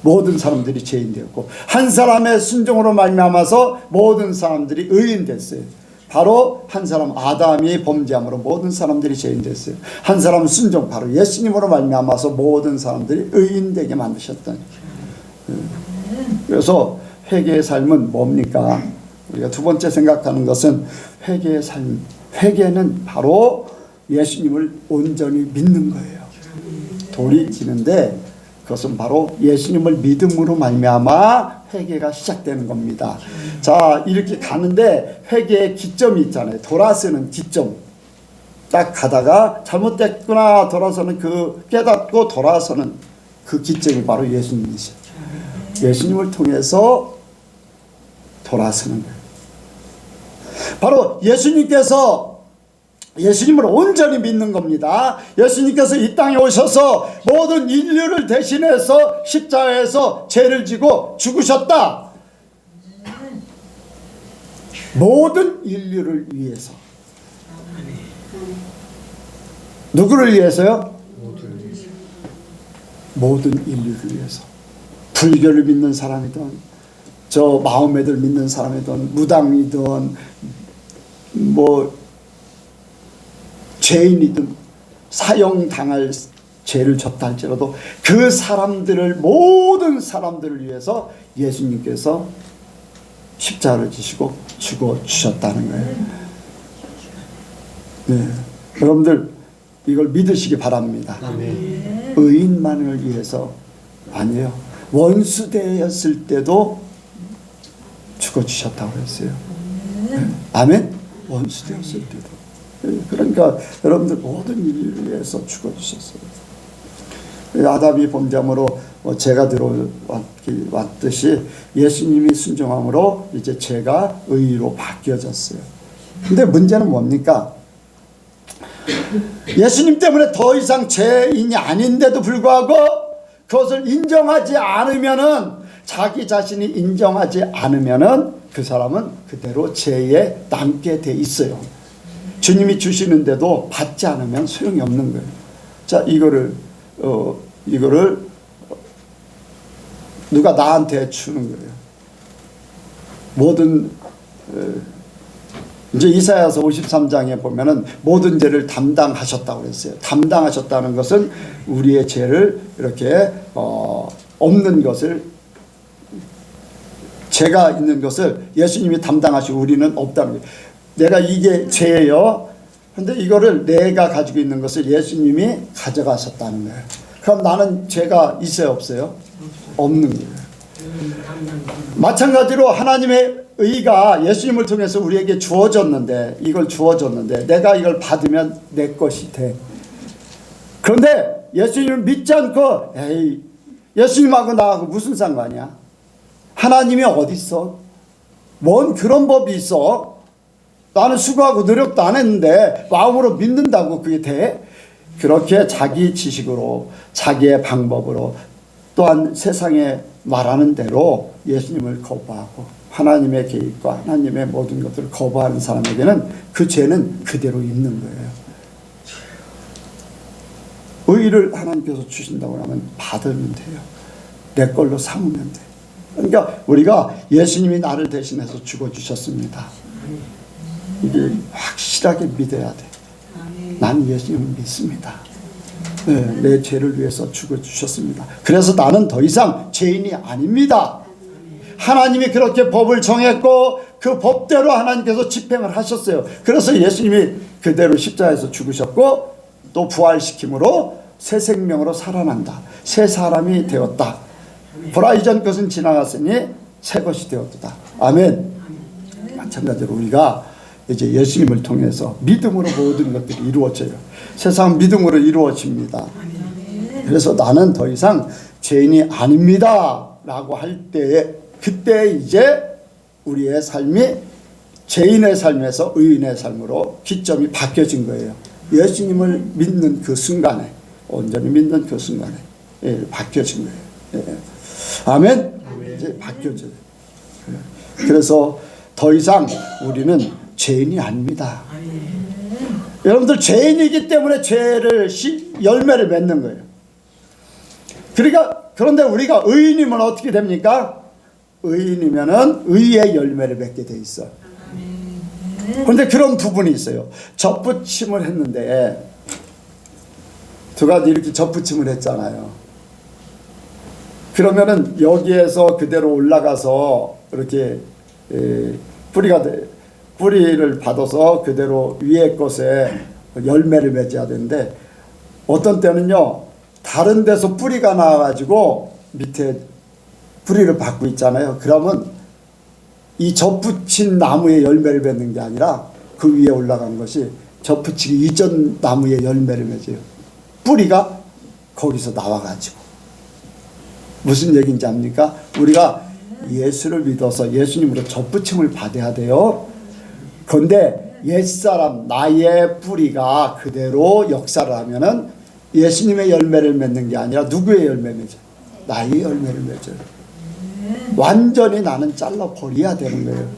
[SPEAKER 1] 모든 사람들이 죄인 되었고 한 사람의 순종으로 말미암아서 모든 사람들이 의인 됐어요. 바로 한 사람 아담이 범죄함으로 모든 사람들이 죄인 됐어요. 한 사람 순종 바로 예수님으로 말미암아서 모든 사람들이 의인되게 만드셨던. 그래서 회개의 삶은 뭡니까? 우리가 두 번째 생각하는 것은 회개의 삶. 회개는 바로 예수님을 온전히 믿는 거예요. 돌이 지는데 그것은 바로 예수님을 믿음으로 말미암아 회개가 시작되는 겁니다. 자, 이렇게 가는데 회개의 기점이 있잖아요. 돌아서는 기점. 딱 가다가 잘못됐구나 돌아서는 그 깨닫고 돌아서는 그 기점이 바로 예수님이시죠. 예수님을 통해서 돌아서는 거예요. 바로 예수님을 온전히 믿는 겁니다. 예수님께서 이 땅에 오셔서 모든 인류를 대신해서 십자가에서 죄를 지고 죽으셨다. 모든 인류를 위해서. 누구를 위해서요? 모든 인류를 위해서. 불교를 믿는 사람이든 저 마호메를 믿는 사람이든 무당이든 뭐 죄인이든 사형당할 죄를 졌다 할지라도 그 사람들을, 모든 사람들을 위해서 예수님께서 십자가를 지시고 죽어주셨다는 거예요. 네. 여러분들 이걸 믿으시기 바랍니다.
[SPEAKER 2] 아멘.
[SPEAKER 1] 의인만을 위해서 아니에요. 원수되었을 때도 죽어주셨다고 했어요. 아멘? 원수되었을 때도. 그러니까 여러분들 모든 일을 위해서 죽어주셨어요. 아담이 범죄함으로 죄가 들어왔듯이 예수님이 순종함으로 이제 죄가 의로 바뀌어졌어요. 근데 문제는 뭡니까? 예수님 때문에 더 이상 죄인이 아닌데도 불구하고 그것을 인정하지 않으면은, 자기 자신이 인정하지 않으면은 그 사람은 그대로 죄에 남게 돼 있어요. 주님이 주시는데도 받지 않으면 소용이 없는 거예요. 자, 이거를 누가 나한테 주는 거예요. 모든 이제 이사야서 53장에 보면은 모든 죄를 담당하셨다고 그랬어요. 담당하셨다는 것은 우리의 죄를 이렇게 없는 것을, 죄가 있는 것을 예수님이 담당하시고 우리는 없다는 거예요. 내가 이게 죄예요. 근데 이거를 내가 가지고 있는 것을 예수님이 가져가셨다는 거예요. 그럼 나는 죄가 있어요, 없어요? 없는 거예요. 마찬가지로 하나님의 의가 예수님을 통해서 우리에게 주어졌는데, 이걸 주어졌는데 내가 이걸 받으면 내 것이 돼. 그런데 예수님을 믿지 않고, 에이, 예수님하고 나하고 무슨 상관이야? 하나님이 어디 있어? 뭔 그런 법이 있어? 나는 수고하고 노력도 안 했는데 마음으로 믿는다고 그게 돼? 그렇게 자기 지식으로, 자기의 방법으로, 또한 세상에 말하는 대로 예수님을 거부하고 하나님의 계획과 하나님의 모든 것들을 거부하는 사람에게는 그 죄는 그대로 있는 거예요. 의를 하나님께서 주신다고 하면 받으면 돼요. 내 걸로 삼으면 돼요. 그러니까 우리가 예수님이 나를 대신해서 죽어주셨습니다. 이게 확실하게 믿어야 돼. 난 예수님을 믿습니다. 네, 내 죄를 위해서 죽어주셨습니다. 그래서 나는 더 이상 죄인이 아닙니다. 하나님이 그렇게 법을 정했고 그 법대로 하나님께서 집행을 하셨어요. 그래서 예수님이 그대로 십자가에서 죽으셨고 또 부활시킴으로 새 생명으로 살아난다. 새 사람이 되었다. 보라, 이전 것은 지나갔으니 새 것이 되었다. 아멘. 마찬가지로 우리가 이제 예수님을 통해서 믿음으로 모든 것들이 이루어져요. 세상 믿음으로 이루어집니다. 그래서 나는 더 이상 죄인이 아닙니다 라고 할 때에, 그때 이제 우리의 삶이 죄인의 삶에서 의인의 삶으로 기점이 바뀌어진 거예요. 예수님을 믿는 그 순간에, 온전히 믿는 그 순간에 바뀌어진 거예요. 아멘. 이제 바뀌어져요. 그래서 더 이상 우리는 죄인이 아닙니다. 여러분들 죄인이기 때문에 죄를 열매를 맺는 거예요. 그러니까 그런데 우리가 의인이면 어떻게 됩니까? 의인이면은 의의 열매를 맺게 돼 있어. 그런데 그런 부분이 있어요. 접붙임을 했는데 두 가지 이렇게 접붙임을 했잖아요. 그러면은 여기에서 그대로 올라가서 이렇게 뿌리를 받아서 그대로 위에 것에 열매를 맺어야 되는데, 어떤 때는요 다른 데서 뿌리가 나와가지고 밑에 뿌리를 받고 있잖아요. 그러면 이 접붙인 나무에 열매를 맺는 게 아니라 그 위에 올라간 것이 접붙이기 이전 나무에 열매를 맺어요. 뿌리가 거기서 나와가지고. 무슨 얘기인지 압니까? 우리가 예수를 믿어서 예수님으로 접붙임을 받아야 돼요. 그런데 옛사람, 나의 뿌리가 그대로 역사를 하면은 예수님의 열매를 맺는 게 아니라 누구의 열매를 맺어요? 나의 열매를 맺어요. 완전히 나는 잘라버려야 되는 거예요.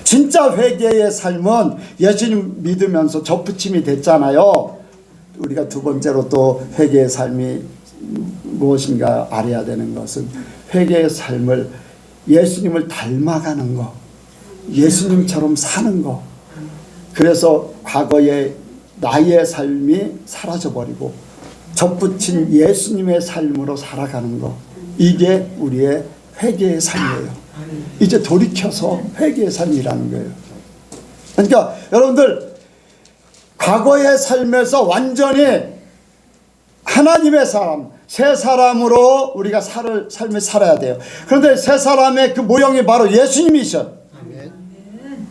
[SPEAKER 1] 진짜 회개의 삶은 예수님 믿으면서 접붙임이 됐잖아요. 우리가 두 번째로 또 회개의 삶이 무엇인가 알아야 되는 것은 회개의 삶을 예수님을 닮아가는 거, 예수님처럼 사는 거. 그래서 과거의 나의 삶이 사라져버리고 접붙인 예수님의 삶으로 살아가는 거, 이게 우리의 회개의 삶이에요. 이제 돌이켜서 회개의 삶이라는 거예요. 그러니까 여러분들 과거의 삶에서 완전히 하나님의 사람, 새 사람으로 우리가 삶을 살아야 돼요. 그런데 새 사람의 그 모형이 바로 예수님이셔.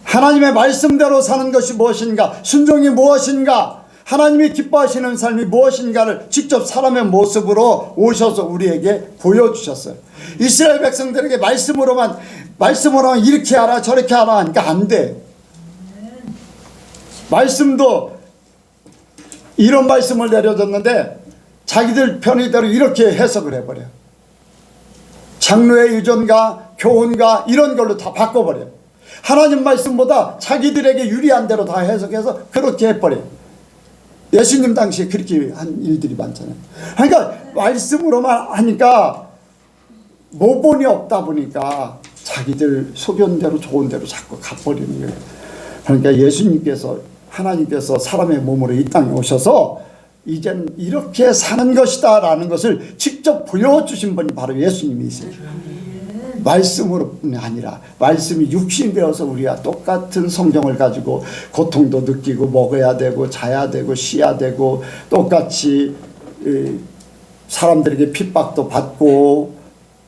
[SPEAKER 1] 하나님의 말씀대로 사는 것이 무엇인가, 순종이 무엇인가, 하나님이 기뻐하시는 삶이 무엇인가를 직접 사람의 모습으로 오셔서 우리에게 보여주셨어요. 이스라엘 백성들에게 말씀으로만 이렇게 하라 저렇게 하라 하니까 안 돼. 말씀도 이런 말씀을 내려줬는데 자기들 편의대로 이렇게 해석을 해버려요. 장로의 의존과 교훈과 이런 걸로 다 바꿔버려요. 하나님 말씀보다 자기들에게 유리한 대로 다 해석해서 그렇게 해버려요. 예수님 당시에 그렇게 한 일들이 많잖아요. 그러니까 말씀으로만 하니까 모본이 없다 보니까 자기들 소견대로 좋은 대로 자꾸 가버리는 거예요. 그러니까 예수님께서, 하나님께서 사람의 몸으로 이 땅에 오셔서 이제는 이렇게 사는 것이다 라는 것을 직접 보여주신 분이 바로 예수님이세요. 말씀으로뿐이 아니라 말씀이 육신이 되어서 우리가 똑같은 성경을 가지고 고통도 느끼고 먹어야 되고 자야 되고 쉬어야 되고 똑같이 사람들에게 핍박도 받고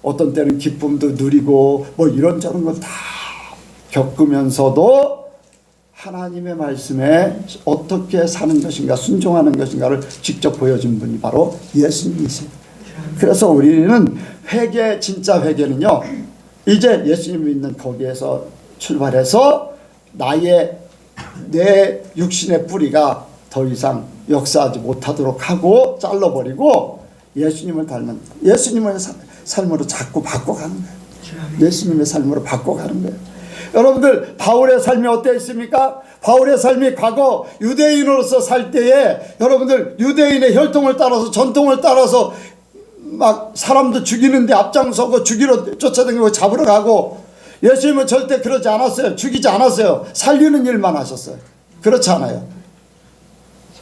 [SPEAKER 1] 어떤 때는 기쁨도 누리고 뭐 이런저런 걸 다 겪으면서도 하나님의 말씀에 어떻게 사는 것인가, 순종하는 것인가를 직접 보여준 분이 바로 예수님이세요. 그래서 우리는 회개, 진짜 회개는요, 이제 예수님 믿는 거기에서 출발해서 내 육신의 뿌리가 더 이상 역사하지 못하도록 하고 잘라버리고 예수님을 닮은 예수님의 삶으로 자꾸 바꿔가는 거예요. 예수님의 삶으로 바꿔가는 거예요. 여러분들 바울의 삶이 어땠습니까? 바울의 삶이 과거 유대인으로서 살 때에 여러분들 유대인의 혈통을 따라서 전통을 따라서 막 사람도 죽이는데 앞장서고 죽이러 쫓아다니고 잡으러 가고, 예수님은 절대 그러지 않았어요. 죽이지 않았어요. 살리는 일만 하셨어요. 그렇지 않아요.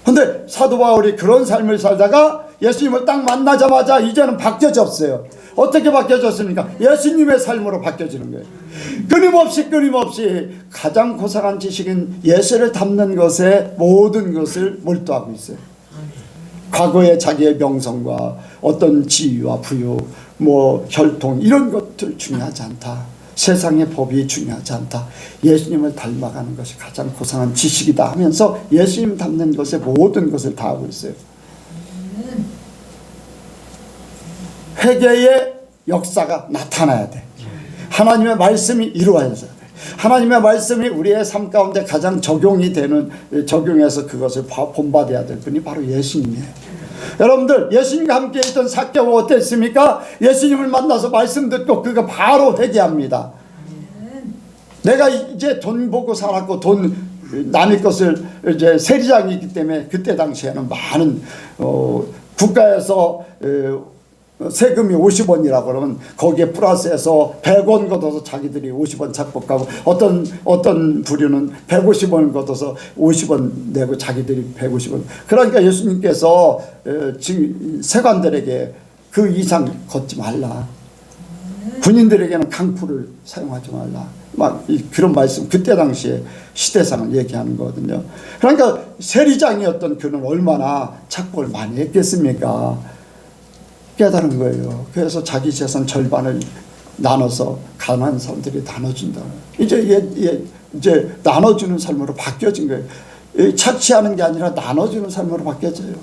[SPEAKER 1] 근데 사도 바울이 그런 삶을 살다가 예수님을 딱 만나자마자 이제는 바뀌어졌어요. 어떻게 바뀌어졌습니까? 예수님의 삶으로 바뀌어지는 거예요. 끊임없이 가장 고상한 지식인 예수를 담는 것에 모든 것을 몰두하고 있어요. 과거의 자기의 명성과 어떤 지위와 부유, 뭐 혈통 이런 것들 중요하지 않다. 세상의 법이 중요하지 않다. 예수님을 닮아가는 것이 가장 고상한 지식이다 하면서 예수님 닮는 것에 모든 것을 다 하고 있어요. 회개의 역사가 나타나야 돼. 하나님의 말씀이 이루어져야 돼. 하나님의 말씀이 우리의 삶 가운데 가장 적용해서 그것을 본받아야 될 분이 바로 예수님이에요. 여러분들 예수님과 함께 있던 삭개오 어땠습니까? 예수님을 만나서 말씀 듣고 그가 바로 회개합니다. 내가 이제 돈 보고 살았고 남의 것을 이제 세리장이 있기 때문에 그때 당시에는 많은 국가에서 세금이 50원이라고 그러면 거기에 플러스해서 100원 걷어서 자기들이 50원 착복하고 어떤 부류는 150원 걷어서 50원 내고 자기들이 150원. 그러니까 예수님께서 세관들에게 그 이상 걷지 말라. 군인들에게는 강풀을 사용하지 말라. 막 그런 말씀, 그때 당시에 시대상을 얘기하는 거거든요. 그러니까 세리장이었던 그는 얼마나 착복을 많이 했겠습니까? 깨달은 거예요. 그래서 자기 재산 절반을 나눠서 가난한 사람들이 나눠준다. 이제 나눠주는 삶으로 바뀌어진 거예요. 착취하는 게 아니라 나눠주는 삶으로 바뀌어져요.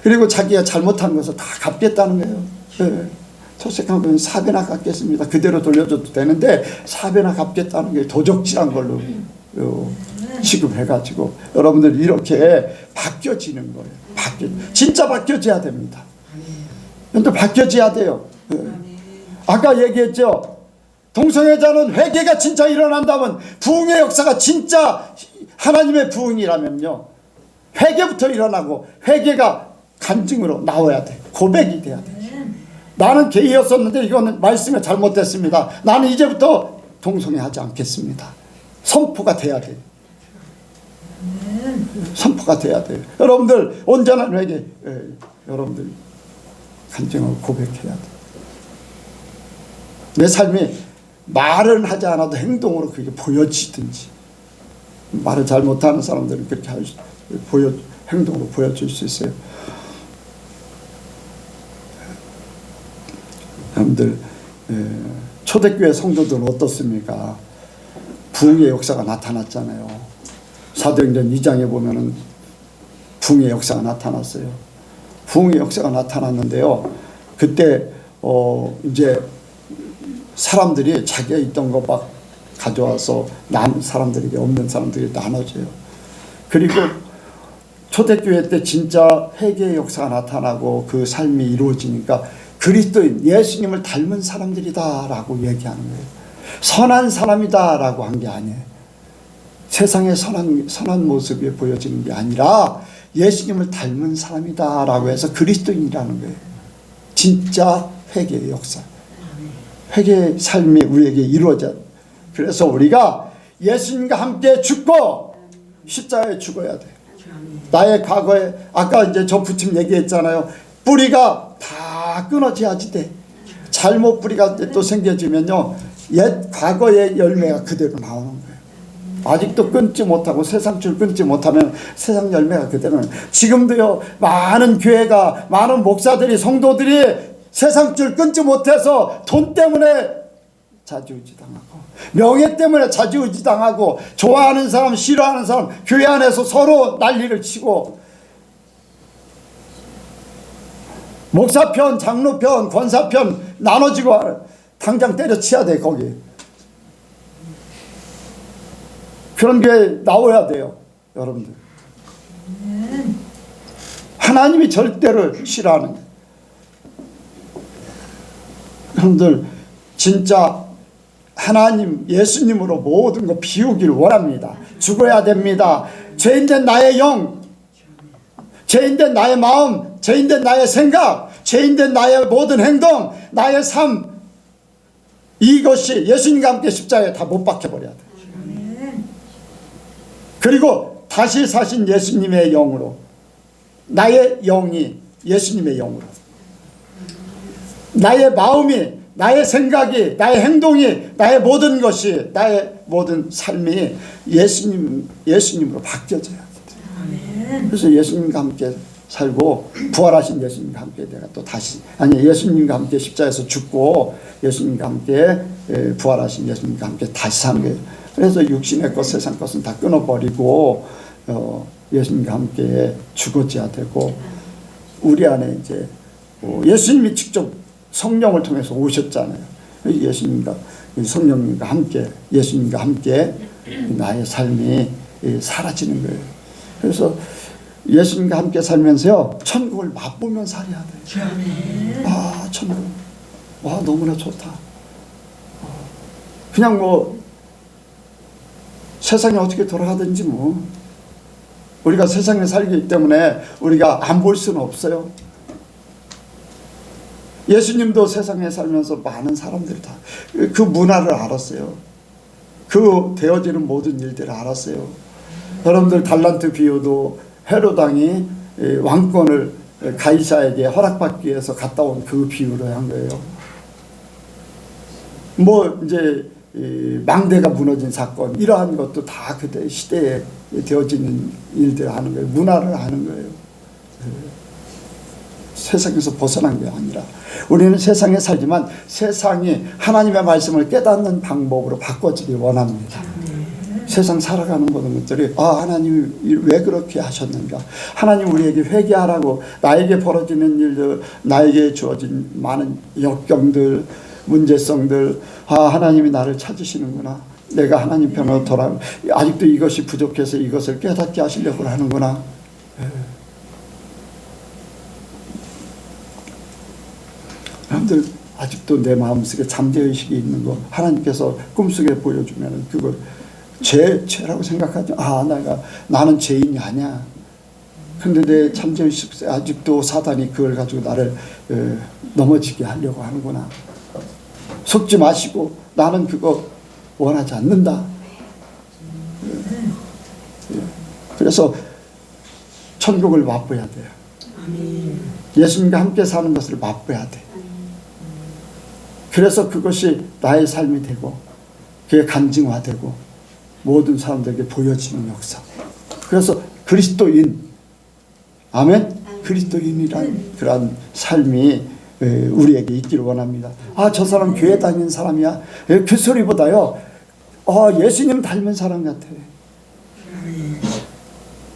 [SPEAKER 1] 그리고 자기가 잘못한 것을 다 갚겠다는 거예요. 네. 토색하면 4배나 갚겠습니다. 그대로 돌려줘도 되는데 4배나 갚겠다는 게 도적질한 걸로 취급해가지고 여러분들 이렇게 바뀌어지는 거예요. 진짜 바뀌어져야 됩니다. 근데 바뀌어져야 돼요. 아까 얘기했죠. 동성애자는 회개가 진짜 일어난다면, 부흥의 역사가 진짜 하나님의 부흥이라면요, 회개부터 일어나고 회개가 간증으로 나와야 돼. 고백이 돼야 돼. 나는 게이였었는데 이거는 말씀이 잘못됐습니다. 나는 이제부터 동성애하지 않겠습니다. 선포가 돼야 돼. 선포가 돼야 돼요. 여러분들 온전한 회개, 여러분들 간증하고 고백해야 돼. 내 삶이 말은 하지 않아도 행동으로 그게 보여지든지, 말을 잘 못하는 사람들은 그렇게 행동으로 보여줄 수 있어요. 여러분들, 초대교회 성도들은 어떻습니까? 부흥의 역사가 나타났잖아요. 사도행전 2장에 보면은 부흥의 역사가 나타났어요. 부흥의 역사가 나타났는데요, 그때 이제 사람들이 자기가 있던 거 막 가져와서 사람들에게, 없는 사람들에게 나눠줘요. 그리고 초대교회 때 진짜 회개의 역사가 나타나고 그 삶이 이루어지니까 그리스도인, 예수님을 닮은 사람들이다라고 얘기하는 거예요. 선한 사람이다라고 한 게 아니에요. 세상의 선한 모습이 보여지는 게 아니라 예수님을 닮은 사람이다라고 해서 그리스도인이라는 거예요. 진짜 회개의 역사, 회개의 삶이 우리에게 이루어져요. 그래서 우리가 예수님과 함께 죽고 십자가에 죽어야 돼. 나의 과거에, 아까 이제 저 부침 얘기했잖아요. 뿌리가 다 끊어져야지 돼. 잘못 뿌리가 또 생겨지면요, 옛 과거의 열매가 그대로 나오는 거예요. 아직도 끊지 못하고 세상줄 끊지 못하면 세상 열매가 그대로. 지금도요, 많은 교회가, 많은 목사들이, 성도들이 세상줄 끊지 못해서 돈 때문에 좌지우지 당하고, 명예 때문에 좌지우지 당하고, 좋아하는 사람, 싫어하는 사람, 교회 안에서 서로 난리를 치고, 목사편, 장로편, 권사편 나눠지고 당장 때려치워야 돼. 거기 그런 게 나와야 돼요. 여러분들, 하나님이 절대로 싫어하는 거예요. 여러분들 진짜 하나님, 예수님으로 모든 거 비우길 원합니다. 죽어야 됩니다. 죄인된 나의 영, 죄인된 나의 마음, 죄인된 나의 생각, 죄인된 나의 모든 행동, 나의 삶, 이것이 예수님과 함께 십자가에 다 못 박혀버려야 돼. 그리고 다시 사신 예수님의 영으로, 나의 영이 예수님의 영으로, 나의 마음이, 나의 생각이, 나의 행동이, 나의 모든 것이, 나의 모든 삶이 예수님으로 바뀌어져야 돼. 그래서 예수님과 함께 살고, 부활하신 예수님과 함께 내가 또 다시, 예수님과 함께 십자가에서 죽고 예수님과 함께 부활하신 예수님과 함께 다시 사는 거예요. 그래서 육신의 것, 세상 것은 다 끊어버리고 예수님과 함께 죽어져야 되고, 우리 안에 이제 예수님이 직접 성령을 통해서 오셨잖아요. 예수님과, 성령님과 함께, 예수님과 함께 나의 삶이 사라지는 거예요. 그래서 예수님과 함께 살면서요, 천국을 맛보면 살아야 돼요. 아, 천국, 와, 너무나 좋다. 그냥 뭐 세상이 어떻게 돌아가든지 뭐, 우리가 세상에 살기 때문에 우리가 안 볼 수는 없어요. 예수님도 세상에 살면서 많은 사람들이 다 그 문화를 알았어요. 그 되어지는 모든 일들을 알았어요. 여러분들, 달란트 비유도 헤롯 왕이 왕권을 가이사에게 허락받기 위해서 갔다 온 그 비유로 한 거예요. 뭐 이제 망대가 무너진 사건, 이러한 것도 다 그때 시대에 되어지는 일들을 하는 거예요. 문화를 하는 거예요. 세상에서 벗어난 게 아니라, 우리는 세상에 살지만 세상이 하나님의 말씀을 깨닫는 방법으로 바꿔지길 원합니다. 세상 살아가는 모든 것들이, 아, 하나님이 왜 그렇게 하셨는가, 하나님 우리에게 회개하라고, 나에게 벌어지는 일들, 나에게 주어진 많은 역경들, 문제성들, 아, 하나님이 나를 찾으시는구나, 내가 하나님 편으로 돌아, 아직도 이것이 부족해서 이것을 깨닫게 하시려고 하는구나. 여러분들, 아직도 내 마음속에 잠재의식이 있는 거 하나님께서 꿈속에 보여주면 그걸 죄라고 생각하죠. 나는 죄인이 아니야. 근데 내 잠재의식 속에 아직도 사단이 그걸 가지고 나를 넘어지게 하려고 하는구나. 속지 마시고 나는 그거 원하지 않는다. 그래서 천국을 맛보야 돼요. 예수님과 함께 사는 것을 맛보야 돼. 그래서 그것이 나의 삶이 되고 그게 간증화되고 모든 사람들에게 보여지는 역사. 그래서 그리스도인, 아멘? 그리스도인이란 그런 삶이 우리에게 있기를 원합니다. 저 사람 교회 다니는 사람이야. 그 소리보다요, 예수님 닮은 사람 같아.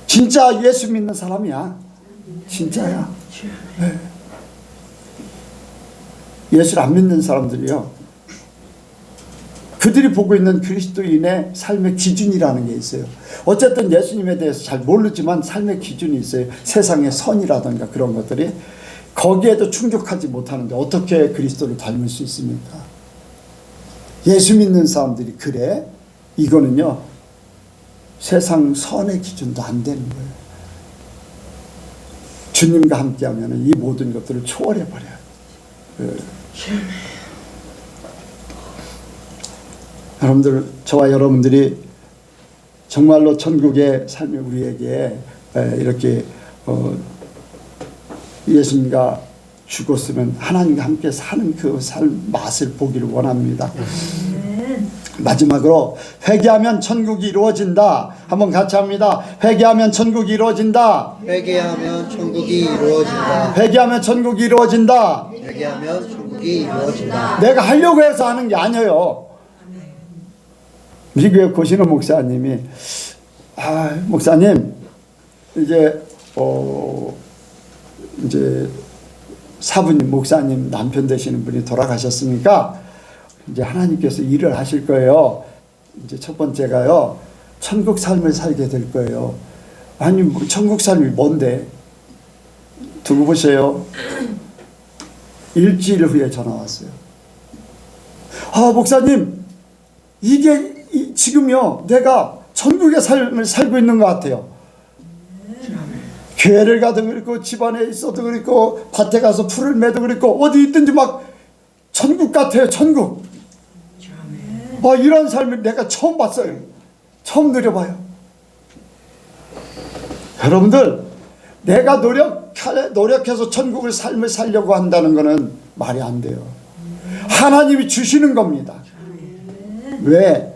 [SPEAKER 1] 진짜 예수 믿는 사람이야. 진짜야. 예수를 안 믿는 사람들이요, 그들이 보고 있는 그리스도인의 삶의 기준이라는 게 있어요. 어쨌든 예수님에 대해서 잘 모르지만 삶의 기준이 있어요. 세상의 선이라든가 그런 것들이. 거기에도 충족하지 못하는데 어떻게 그리스도를 닮을 수 있습니까? 예수 믿는 사람들이 그래? 이거는요, 세상 선의 기준도 안 되는 거예요. 주님과 함께 하면 이 모든 것들을 초월해 버려요. 여러분들, 저와 여러분들이 정말로 천국의 삶이 우리에게 이렇게 예수님과 죽었으면 하나님과 함께 사는 그 삶 맛을 보기를 원합니다. 마지막으로 회개하면 천국이 이루어진다. 한번 같이 합니다. 회개하면 천국이 이루어진다.
[SPEAKER 2] 회개하면 천국이 이루어진다.
[SPEAKER 1] 회개하면 천국이 이루어진다.
[SPEAKER 2] 회개하면 천국이 이루어진다.
[SPEAKER 1] 내가 하려고 해서 하는 게 아니에요. 미국에 고시는 목사님이, 목사님, 이제 사부님, 목사님 남편 되시는 분이 돌아가셨으니까 이제 하나님께서 일을 하실 거예요. 이제 첫 번째가요, 천국 삶을 살게 될 거예요. 아니, 천국 삶이 뭔데? 두고 보세요. 일주일 후에 전화 왔어요. 목사님, 이게 지금요, 내가 천국의 삶을 살고 있는 것 같아요. 교회를 가도 그렇고, 집안에 있어도 그렇고, 밭에 가서 풀을 매도 그렇고, 어디 있든지 막 천국 같아요. 천국. 이런 삶을 내가 처음 봤어요. 처음 누려봐요. 여러분들, 내가 노력해서 천국을 삶을 살려고 한다는 것은 말이 안 돼요. 하나님이 주시는 겁니다. 왜?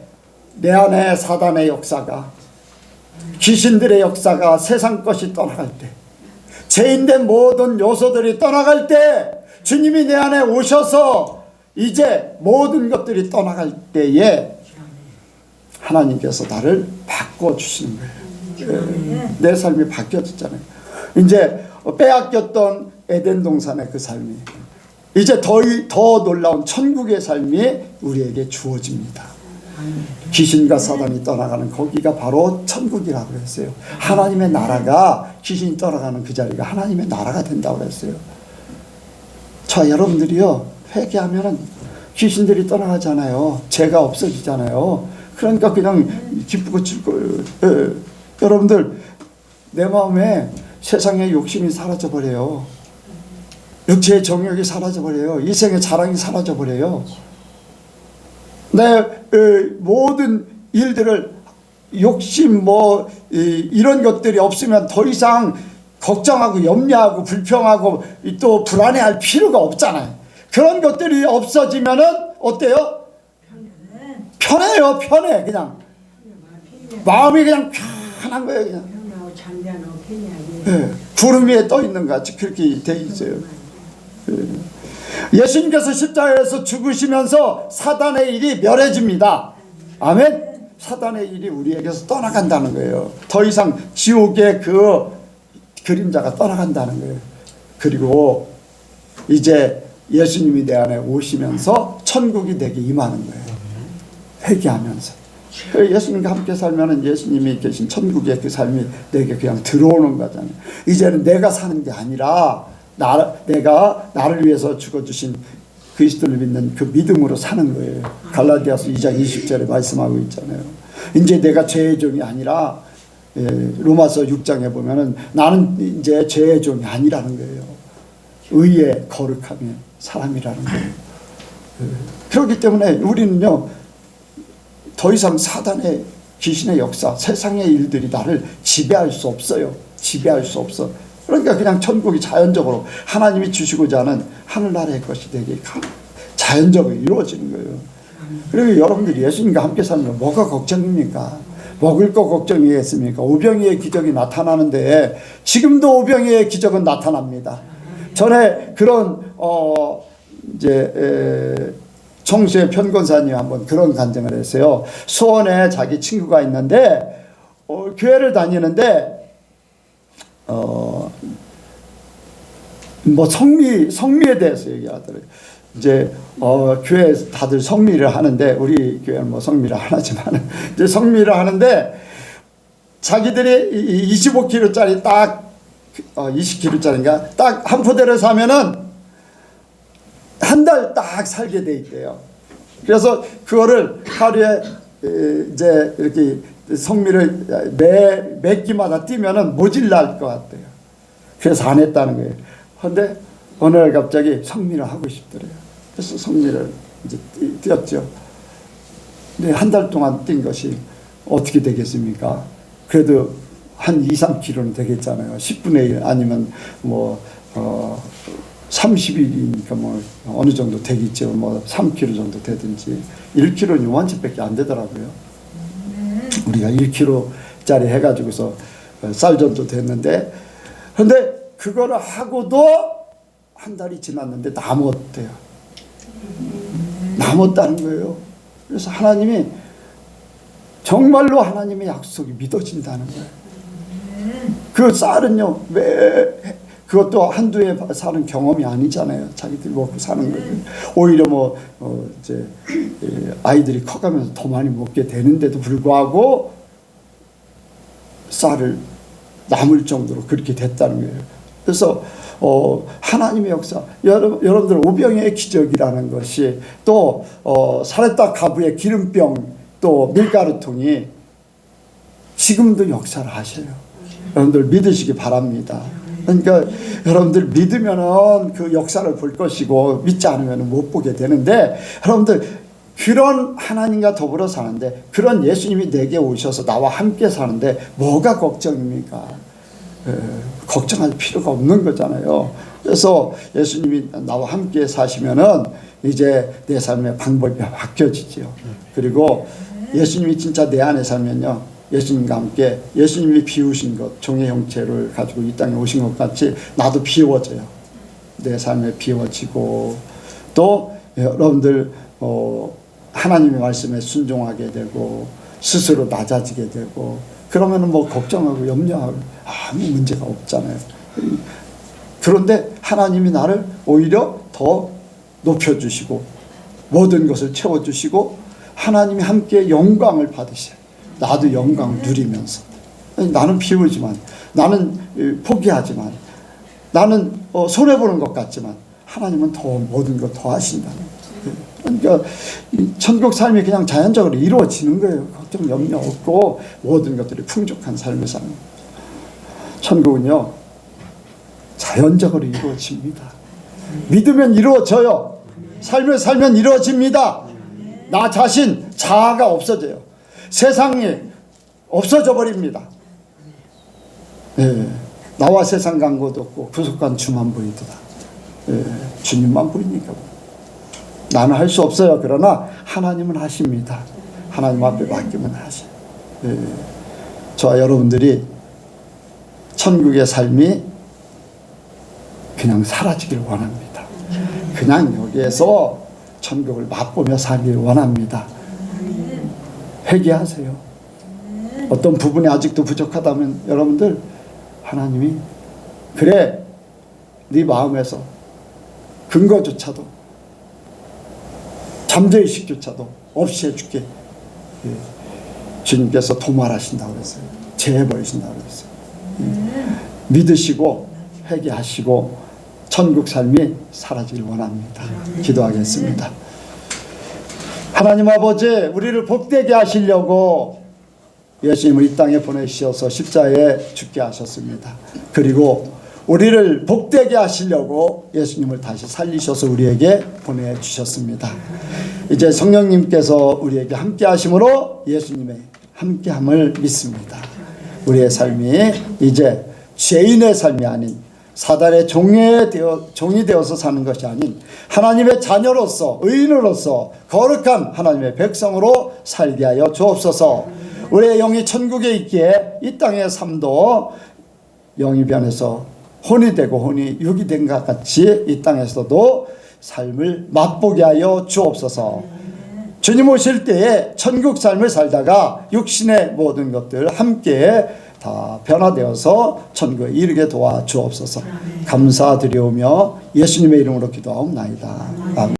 [SPEAKER 1] 내 안에 사단의 역사가, 귀신들의 역사가, 세상 것이 떠나갈 때, 죄인된 모든 요소들이 떠나갈 때, 주님이 내 안에 오셔서 이제 모든 것들이 떠나갈 때에 하나님께서 나를 바꿔주시는 거예요. 내 삶이 바뀌어졌잖아요. 이제 빼앗겼던 에덴 동산의 그 삶이 이제 더 놀라운 천국의 삶이 우리에게 주어집니다. 귀신과 사단이 떠나가는 거기가 바로 천국이라고 했어요. 하나님의 나라가, 귀신이 떠나가는 그 자리가 하나님의 나라가 된다고 했어요. 저 여러분들이요, 회개하면 귀신들이 떠나가잖아요. 죄가 없어지잖아요. 그러니까 그냥 기쁘고 즐거워요. 여러분들, 내 마음에 세상의 욕심이 사라져버려요. 육체의 정욕이 사라져버려요. 이생의 자랑이 사라져버려요. 내 모든 일들을 욕심 이런 것들이 없으면 더 이상 걱정하고 염려하고 불평하고 또 불안해할 필요가 없잖아요. 그런 것들이 없어지면은 어때요? 편해요. 편해. 그냥 마음이 그냥 편한 거예요. 그냥 구름 위에 떠 있는 것 같이 그렇게 돼 있어요. 예수님께서 십자가에서 죽으시면서 사단의 일이 멸해집니다. 아멘. 사단의 일이 우리에게서 떠나간다는 거예요. 더 이상 지옥의 그 그림자가 떠나간다는 거예요. 그리고 이제 예수님이 내 안에 오시면서 천국이 내게 임하는 거예요. 회개하면서. 예수님과 함께 살면 예수님이 계신 천국의 그 삶이 내게 그냥 들어오는 거잖아요. 이제는 내가 사는 게 아니라 내가 나를 위해서 죽어주신 그리스도를 믿는 그 믿음으로 사는 거예요. 갈라디아서 2장 20절에 말씀하고 있잖아요. 이제 내가 죄의 종이 아니라, 로마서 6장에 보면은 나는 이제 죄의 종이 아니라는 거예요. 의의 거룩함의 사람이라는 거예요. 그렇기 때문에 우리는요, 더 이상 사단의 귀신의 역사, 세상의 일들이 나를 지배할 수 없어요. 지배할 수 없어. 그러니까 그냥 천국이 자연적으로 하나님이 주시고자 하는 하늘나라의 것이 되게 자연적으로 이루어지는 거예요. 그리고 여러분들이 예수님과 함께 살면 뭐가 걱정입니까? 먹을 거 걱정이겠습니까? 오병이의 기적이 나타나는데 지금도 오병이의 기적은 나타납니다. 전에 그런 청수의 편권사님이 한번 그런 간증을 했어요. 수원에 자기 친구가 있는데 교회를 다니는데 뭐 성미에 대해서 얘기하더래요. 이제 교회 다들 성미를 하는데 우리 교회는 뭐 성미를 안 하지만 이제 성미를 하는데 자기들이 25kg짜리 딱 20kg짜리인가 딱 한 포대를 사면은 한 달 딱 살게 돼 있대요. 그래서 그거를 하루에 이제 이렇게 성미를 매 끼마다 뛰면은 모질랄 것 같대요. 그래서 안 했다는 거예요. 그런데 어느 날 갑자기 성미를 하고 싶더래요. 그래서 성미를 이제 뛰었죠. 근데 한 달 동안 뛴 것이 어떻게 되겠습니까? 그래도 한 2-3kg는 되겠잖아요. 10분의 1 아니면 뭐 30일이니까 뭐 어느 정도 되겠죠. 뭐 3kg 정도 되든지 1kg는 요만치밖에 안 되더라고요. 우리가 1kg짜리 해가지고서 쌀 정도 됐는데, 그런데 그거를 하고도 한 달이 지났는데 남았대요. 남았다는 거예요. 그래서 하나님이 정말로 하나님의 약속이 믿어진다는 거예요. 그 쌀은요, 그것도 한두 해 사는 경험이 아니잖아요. 자기들이 먹고 사는 거예요. 오히려 뭐 이제 아이들이 커가면서 더 많이 먹게 되는데도 불구하고 쌀을 남을 정도로 그렇게 됐다는 거예요. 그래서 하나님의 역사, 여러분들 오병이의 기적이라는 것이 또 사레다 가부의 기름병 또 밀가루통이 지금도 역사를 하셔요. 여러분들 믿으시기 바랍니다. 그러니까 여러분들 믿으면은 그 역사를 볼 것이고 믿지 않으면 못 보게 되는데, 여러분들 그런 하나님과 더불어 사는데, 그런 예수님이 내게 오셔서 나와 함께 사는데 뭐가 걱정입니까? 걱정할 필요가 없는 거잖아요. 그래서 예수님이 나와 함께 사시면은 이제 내 삶의 방법이 바뀌어지죠. 그리고 예수님이 진짜 내 안에 살면요, 예수님과 함께 예수님이 비우신 것, 종의 형체를 가지고 이 땅에 오신 것 같이 나도 비워져요. 내 삶에 비워지고, 또 여러분들 하나님의 말씀에 순종하게 되고 스스로 낮아지게 되고, 그러면은 뭐 걱정하고 염려하고 아무 문제가 없잖아요. 그런데 하나님이 나를 오히려 더 높여주시고 모든 것을 채워주시고 하나님이 함께 영광을 받으셔요. 나도 영광을 누리면서, 나는 비우지만, 나는 포기하지만, 나는 손해보는 것 같지만 하나님은 더 모든 것 더 하신다는 거예요. 그러니까 천국 삶이 그냥 자연적으로 이루어지는 거예요. 걱정 염려 없고 모든 것들이 풍족한 삶을 사는 거예요. 천국은요 자연적으로 이루어집니다. 믿으면 이루어져요. 삶을 살면 이루어집니다. 나 자신 자아가 없어져요. 세상이 없어져 버립니다. 나와 세상 간 곳 없고 구속한 주만 보이도다. 주님만 보이니까 나는 할 수 없어요. 그러나 하나님은 하십니다. 하나님 앞에 맡기면 하셔요. 저와 여러분들이 천국의 삶이 그냥 사라지길 원합니다. 그냥 여기에서 천국을 맛보며 살길 원합니다. 회개하세요. 어떤 부분이 아직도 부족하다면 여러분들, 하나님이 그래 네 마음에서 근거조차도 잠재의식조차도 없이 해줄게. 주님께서 도말하신다고 그랬어요. 제해버리신다고 그랬어요. 믿으시고 회개하시고 천국 삶이 사라지길 원합니다. 기도하겠습니다. 하나님 아버지, 우리를 복되게 하시려고 예수님을 이 땅에 보내주셔서 십자가에 죽게 하셨습니다. 그리고 우리를 복되게 하시려고 예수님을 다시 살리셔서 우리에게 보내주셨습니다. 이제 성령님께서 우리에게 함께 하심으로 예수님의 함께함을 믿습니다. 우리의 삶이 이제 죄인의 삶이 아닌 사단의 종이 되어서 사는 것이 아닌 하나님의 자녀로서, 의인으로서 거룩한 하나님의 백성으로 살게 하여 주옵소서. 우리의 영이 천국에 있기에 이 땅의 삶도 영이 변해서 혼이 되고 혼이 육이 된 것 같이 이 땅에서도 삶을 맛보게 하여 주옵소서. 주님 오실 때에 천국 삶을 살다가 육신의 모든 것들 함께 다 변화되어서 천국에 이르게 도와 주옵소서. 감사드리오며 예수님의 이름으로 기도하옵나이다. 아멘.